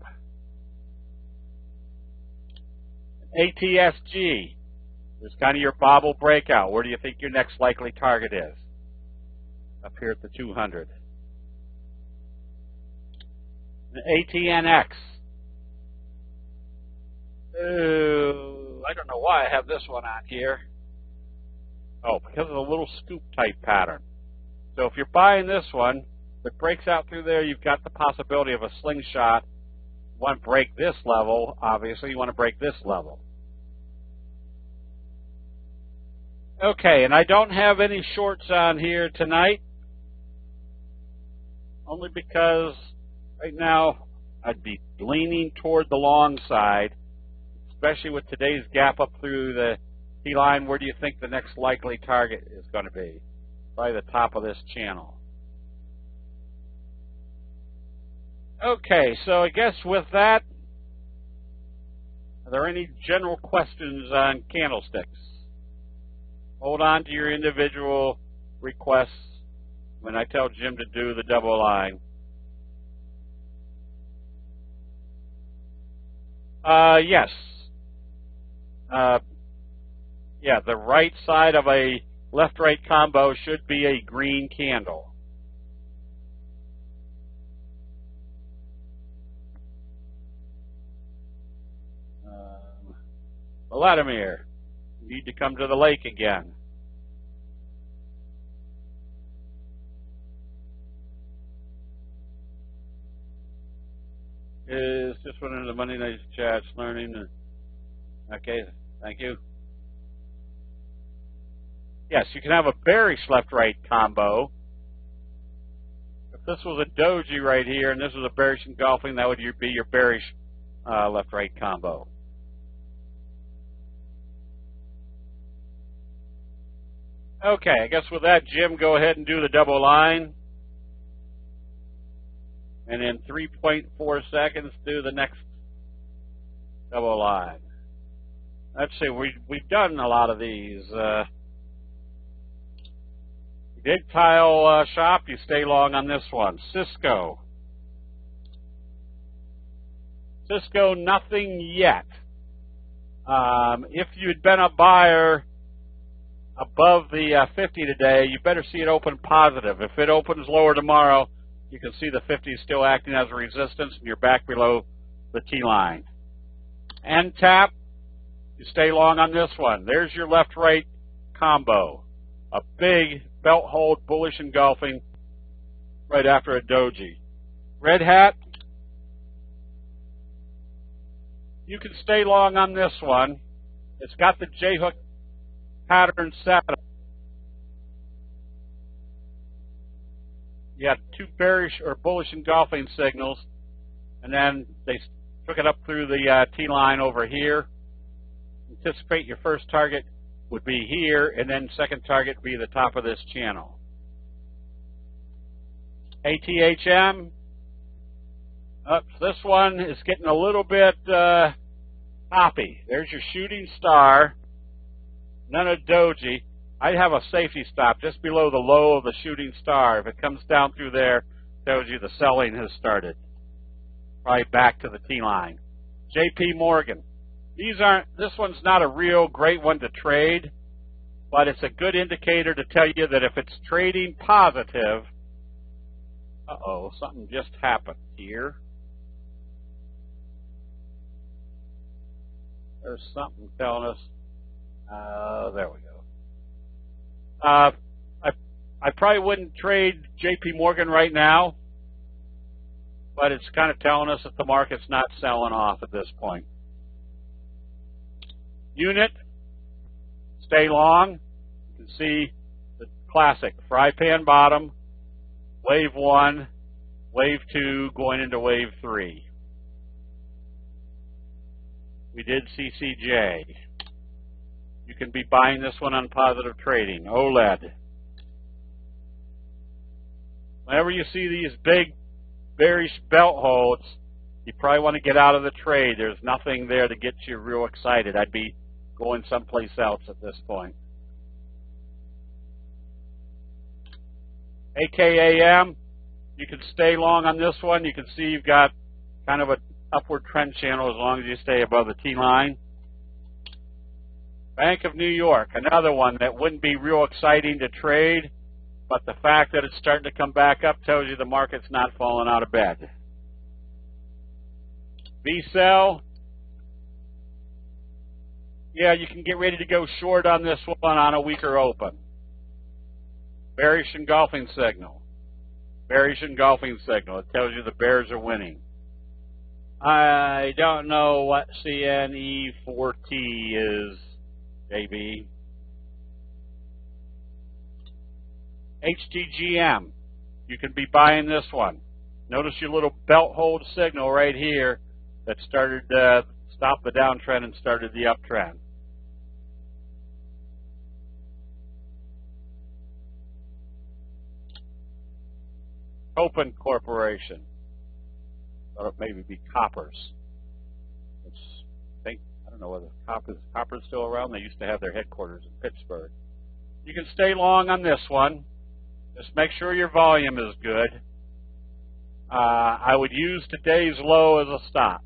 ATSG is kind of your bobble breakout. Where do you think your next likely target is? Up here at the 200. ATNX. I don't know why I have this one on here. Oh, because of the little scoop type pattern. So if you're buying this one, if it breaks out through there, you've got the possibility of a slingshot. You want to break this level, obviously. You want to break this level. Okay, and I don't have any shorts on here tonight, only because right now I'd be leaning toward the long side, especially with today's gap up through the T-line. Where do you think the next likely target is going to be? Probably the top of this channel. Okay, so I guess with that, are there any general questions on candlesticks? Hold on to your individual requests when I tell Jim to do the double line. Yes. Yeah, the right side of a left-right combo should be a green candle. Vladimir, you need to come to the lake again. Is just one of the Monday night chats learning. Okay, thank you. Yes, you can have a bearish left-right combo. If this was a doji right here and this was a bearish engulfing, that would be your bearish left-right combo. Okay, I guess with that, Jim, go ahead and do the double line. And in 3.4 seconds, do the next double line. Let's see, we've done a lot of these. Big tile shop, you stay long on this one. Cisco. Cisco, nothing yet. If you'd been a buyer above the 50 today, you better see it open positive. If it opens lower tomorrow, you can see the 50 is still acting as a resistance, and you're back below the T-line. NTAP, you stay long on this one. There's your left-right combo. A big belt hold, bullish engulfing right after a doji. Red Hat, you can stay long on this one. It's got the J-hook pattern set up. You had two bearish or bullish engulfing signals, and then they took it up through the T-line over here. Anticipate your first target would be here, and then second target would be the top of this channel. ATHM, this one is getting a little bit toppy. There's your shooting star, none of doji. I'd have a safety stop just below the low of the shooting star. If it comes down through there, tells you the selling has started. Probably back to the T-line. JP Morgan. This one's not a real great one to trade, but it's a good indicator to tell you that if it's trading positive, something just happened here. There's something telling us, there we go. I probably wouldn't trade JP Morgan right now, but it's kind of telling us that the market's not selling off at this point. Unit, stay long. You can see the classic fry pan bottom, wave 1, wave 2, going into wave 3. We did CCJ. You can be buying this one on positive trading. OLED. Whenever you see these big bearish belt holds, you probably want to get out of the trade. There's nothing there to get you real excited. I'd be going someplace else at this point. AKAM, you can stay long on this one. You can see you've got kind of an upward trend channel as long as you stay above the T-line. Bank of New York, another one that wouldn't be real exciting to trade, but the fact that it's starting to come back up tells you the market's not falling out of bed. VCell, yeah, you can get ready to go short on this one on a weaker open. Bearish engulfing signal. Bearish engulfing signal. It tells you the bears are winning. I don't know what CNE4T is, JB. HGGM. You can be buying this one. Notice your little belt hold signal right here that started stopped the downtrend and started the uptrend. Open Corporation. Thought it maybe be Koppers. I don't know whether Koppers still around. They used to have their headquarters in Pittsburgh. You can stay long on this one. Just make sure your volume is good. I would use today's low as a stop.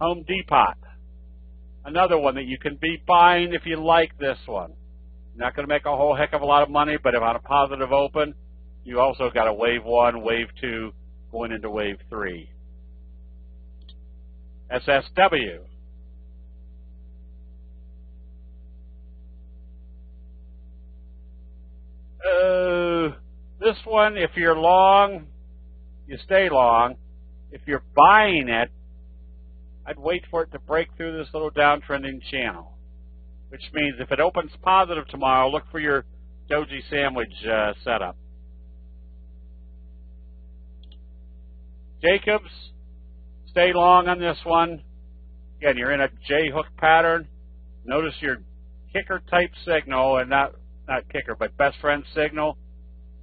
Home Depot. Another one that you can be buying if you like this one. You're not going to make a whole heck of a lot of money, but if on a positive open, you also got a wave 1, wave 2, going into wave 3. SSW. This one, if you're long, you stay long. If you're buying it, I'd wait for it to break through this little downtrending channel, which means if it opens positive tomorrow, look for your doji sandwich setup. Jacobs, stay long on this one. Again, you're in a J-hook pattern. Notice your kicker type signal, and not kicker, but best friend signal.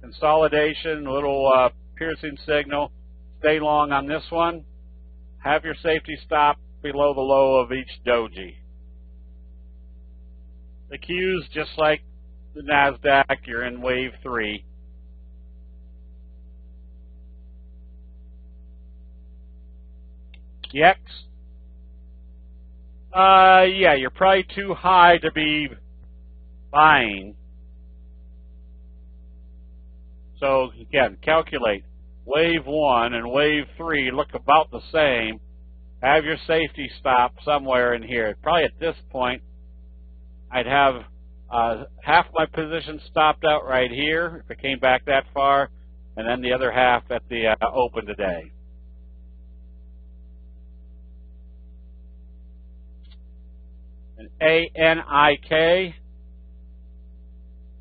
Consolidation, a little piercing signal. Stay long on this one. Have your safety stop below the low of each doji. The Qs, just like the NASDAQ, you're in wave 3. The X, yeah, you're probably too high to be buying. So again, calculate. Wave 1 and wave 3 look about the same. Have your safety stop somewhere in here. Probably at this point, I'd have half my position stopped out right here if it came back that far, and then the other half at the open today. And ANIK,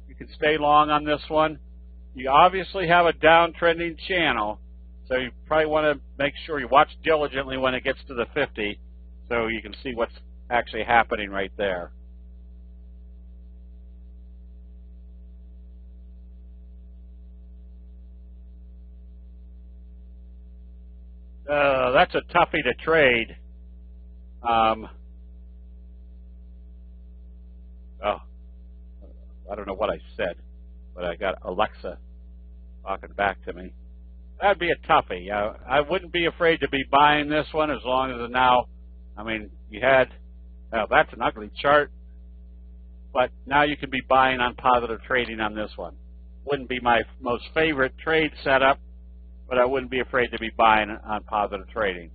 you can stay long on this one. You obviously have a downtrending channel, so you probably want to make sure you watch diligently when it gets to the 50 so you can see what's actually happening right there. That's a toughie to trade. Oh, I don't know what I said, but I got Alexa talking back to me. That'd be a toughie. I wouldn't be afraid to be buying this one as long as now, I mean, you had, well, that's an ugly chart, but now you can be buying on positive trading on this one. Wouldn't be my most favorite trade setup, but I wouldn't be afraid to be buying on positive trading.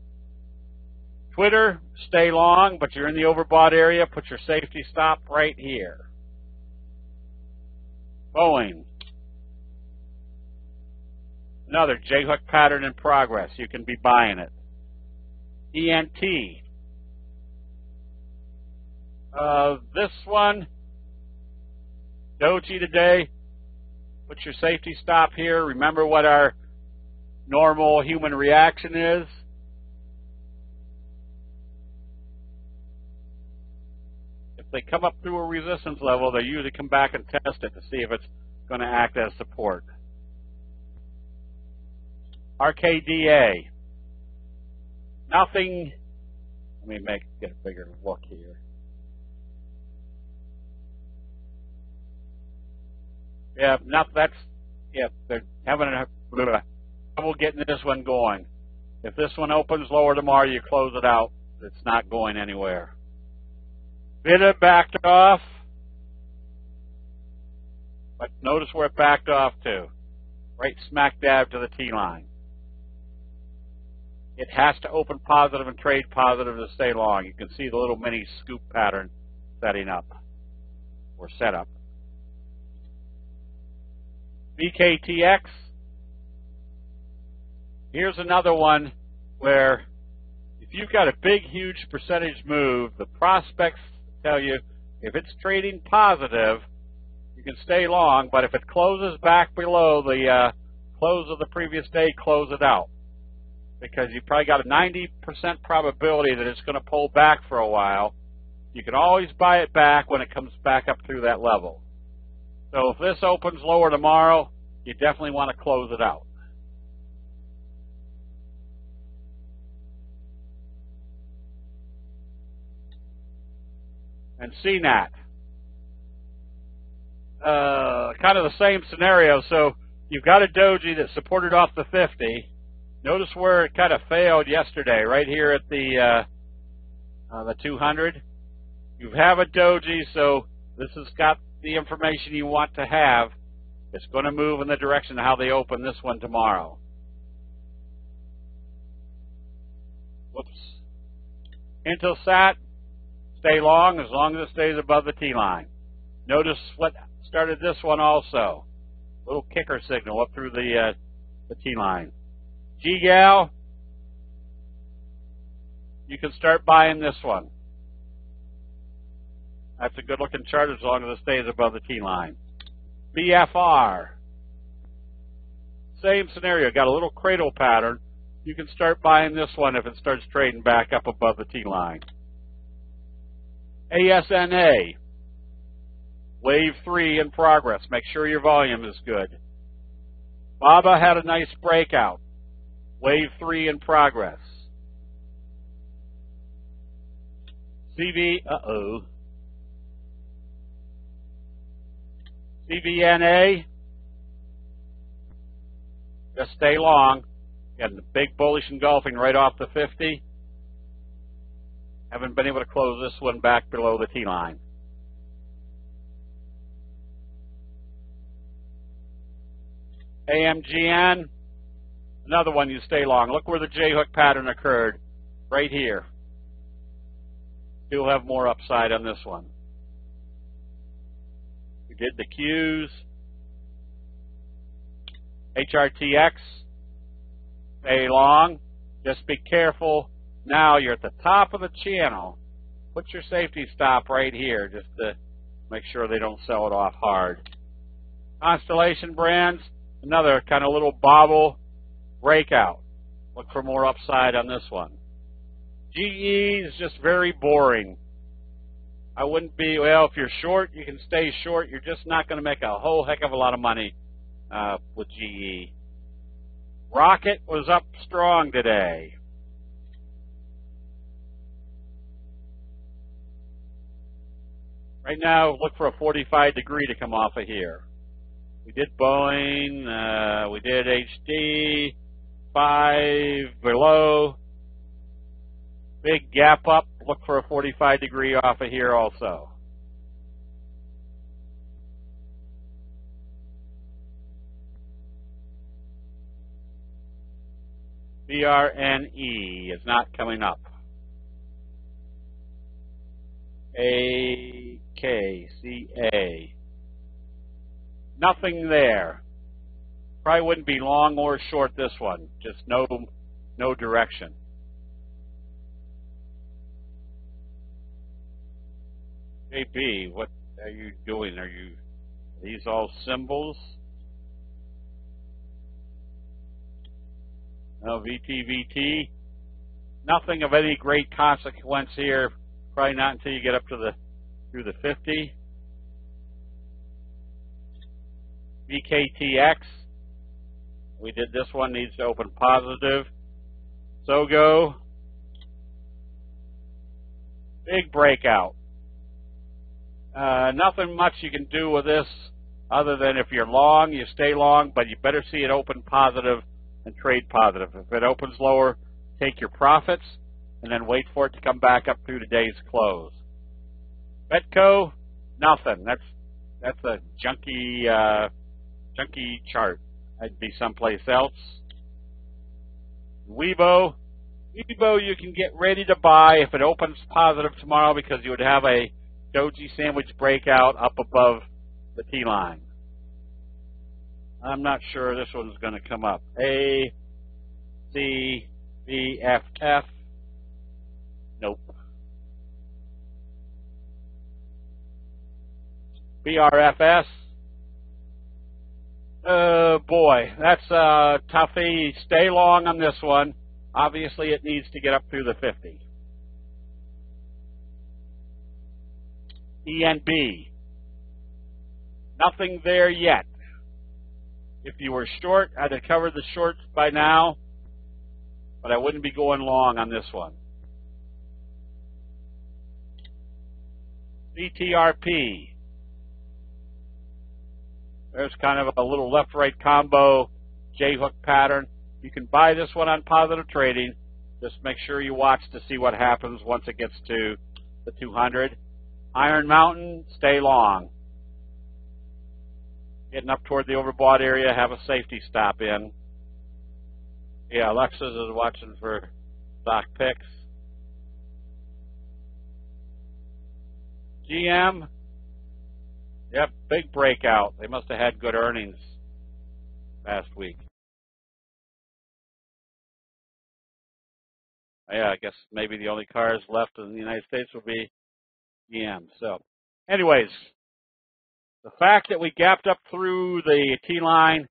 Twitter, stay long, but you're in the overbought area. Put your safety stop right here. Boeing. Another J-hook pattern in progress. You can be buying it. ENT. This one, Doji today. Put your safety stop here. Remember what our normal human reaction is. If they come up through a resistance level, they usually come back and test it to see if it's going to act as support. RKDA. Nothing. Let me get a bigger look here. Yeah, they're having trouble getting this one going. If this one opens lower tomorrow, you close it out. It's not going anywhere. VITA backed off, but notice where it backed off to. Right smack dab to the T-line. It has to open positive and trade positive to stay long. You can see the little mini scoop pattern setting up, or set up. BKTX. Here's another one where if you've got a big, huge percentage move, the prospects tell you if it's trading positive, you can stay long, but if it closes back below the close of the previous day, close it out. Because you probably got a 90% probability that it's going to pull back for a while. You can always buy it back when it comes back up through that level. So if this opens lower tomorrow, you definitely want to close it out. And CNAT. Kind of the same scenario. So you've got a doji that supported off the 50. Notice where it kind of failed yesterday, right here at the 200. You have a doji, so this has got the information you want to have. It's going to move in the direction of how they open this one tomorrow. Whoops. Intelsat, stay long as it stays above the T-line. Notice what started this one also. Little kicker signal up through the T-line. GGAL, you can start buying this one. That's a good looking chart as long as it stays above the T-line. BFR, same scenario, got a little cradle pattern. You can start buying this one if it starts trading back up above the T-line. ASNA, wave 3 in progress. Make sure your volume is good. BABA had a nice breakout. Wave 3 in progress. CVNA, just stay long. Getting the big bullish engulfing right off the 50. Haven't been able to close this one back below the T-line. AMGN, another one you stay long. Look where the J-hook pattern occurred, right here. You'll have more upside on this one. We did the Qs. HRTX, stay long. Just be careful. Now you're at the top of the channel. Put your safety stop right here just to make sure they don't sell it off hard. Constellation Brands, another kind of little bobble breakout. Look for more upside on this one. GE is just very boring. I wouldn't be, well, if you're short, you can stay short. You're just not going to make a whole heck of a lot of money with GE. Rocket was up strong today. Right now, look for a 45 degree to come off of here. We did Boeing, we did HD, 5 below. Big gap up, look for a 45 degree off of here also. BRNE is not coming up. AKCA. Nothing there. Probably wouldn't be long or short this one. Just no direction. JB, what are you doing? Are these all symbols? No, VTVT. Nothing of any great consequence here. Probably not until you get up to through the 50. VKTX. We did this one, needs to open positive. SOGO. Big breakout. Nothing much you can do with this other than if you're long, you stay long, but you better see it open positive and trade positive. If it opens lower, take your profits and then wait for it to come back up through today's close. Betco, nothing. That's a junky chart. I'd be someplace else. Weibo you can get ready to buy if it opens positive tomorrow because you would have a doji sandwich breakout up above the T-line. I'm not sure this one's going to come up. ACBFF. Nope. BRFS. Oh boy, that's a toughie. Stay long on this one. Obviously it needs to get up through the 50. ENB. Nothing there yet. If you were short, I'd have covered the shorts by now, but I wouldn't be going long on this one. CTRP. There's kind of a little left-right combo J-hook pattern. You can buy this one on positive trading. Just make sure you watch to see what happens once it gets to the 200. Iron Mountain, stay long. Getting up toward the overbought area, have a safety stop in. Yeah, Alexis is watching for stock picks. GM, yep, big breakout. They must have had good earnings last week. Yeah, I guess maybe the only cars left in the United States will be GM. So, anyways, the fact that we gapped up through the T-line,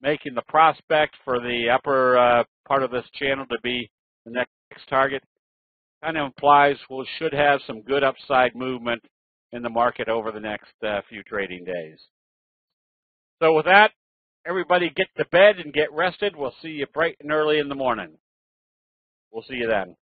making the prospect for the upper part of this channel to be the next target, kind of implies we should have some good upside movement in the market over the next few trading days. So with that, everybody get to bed and get rested. We'll see you bright and early in the morning. We'll see you then.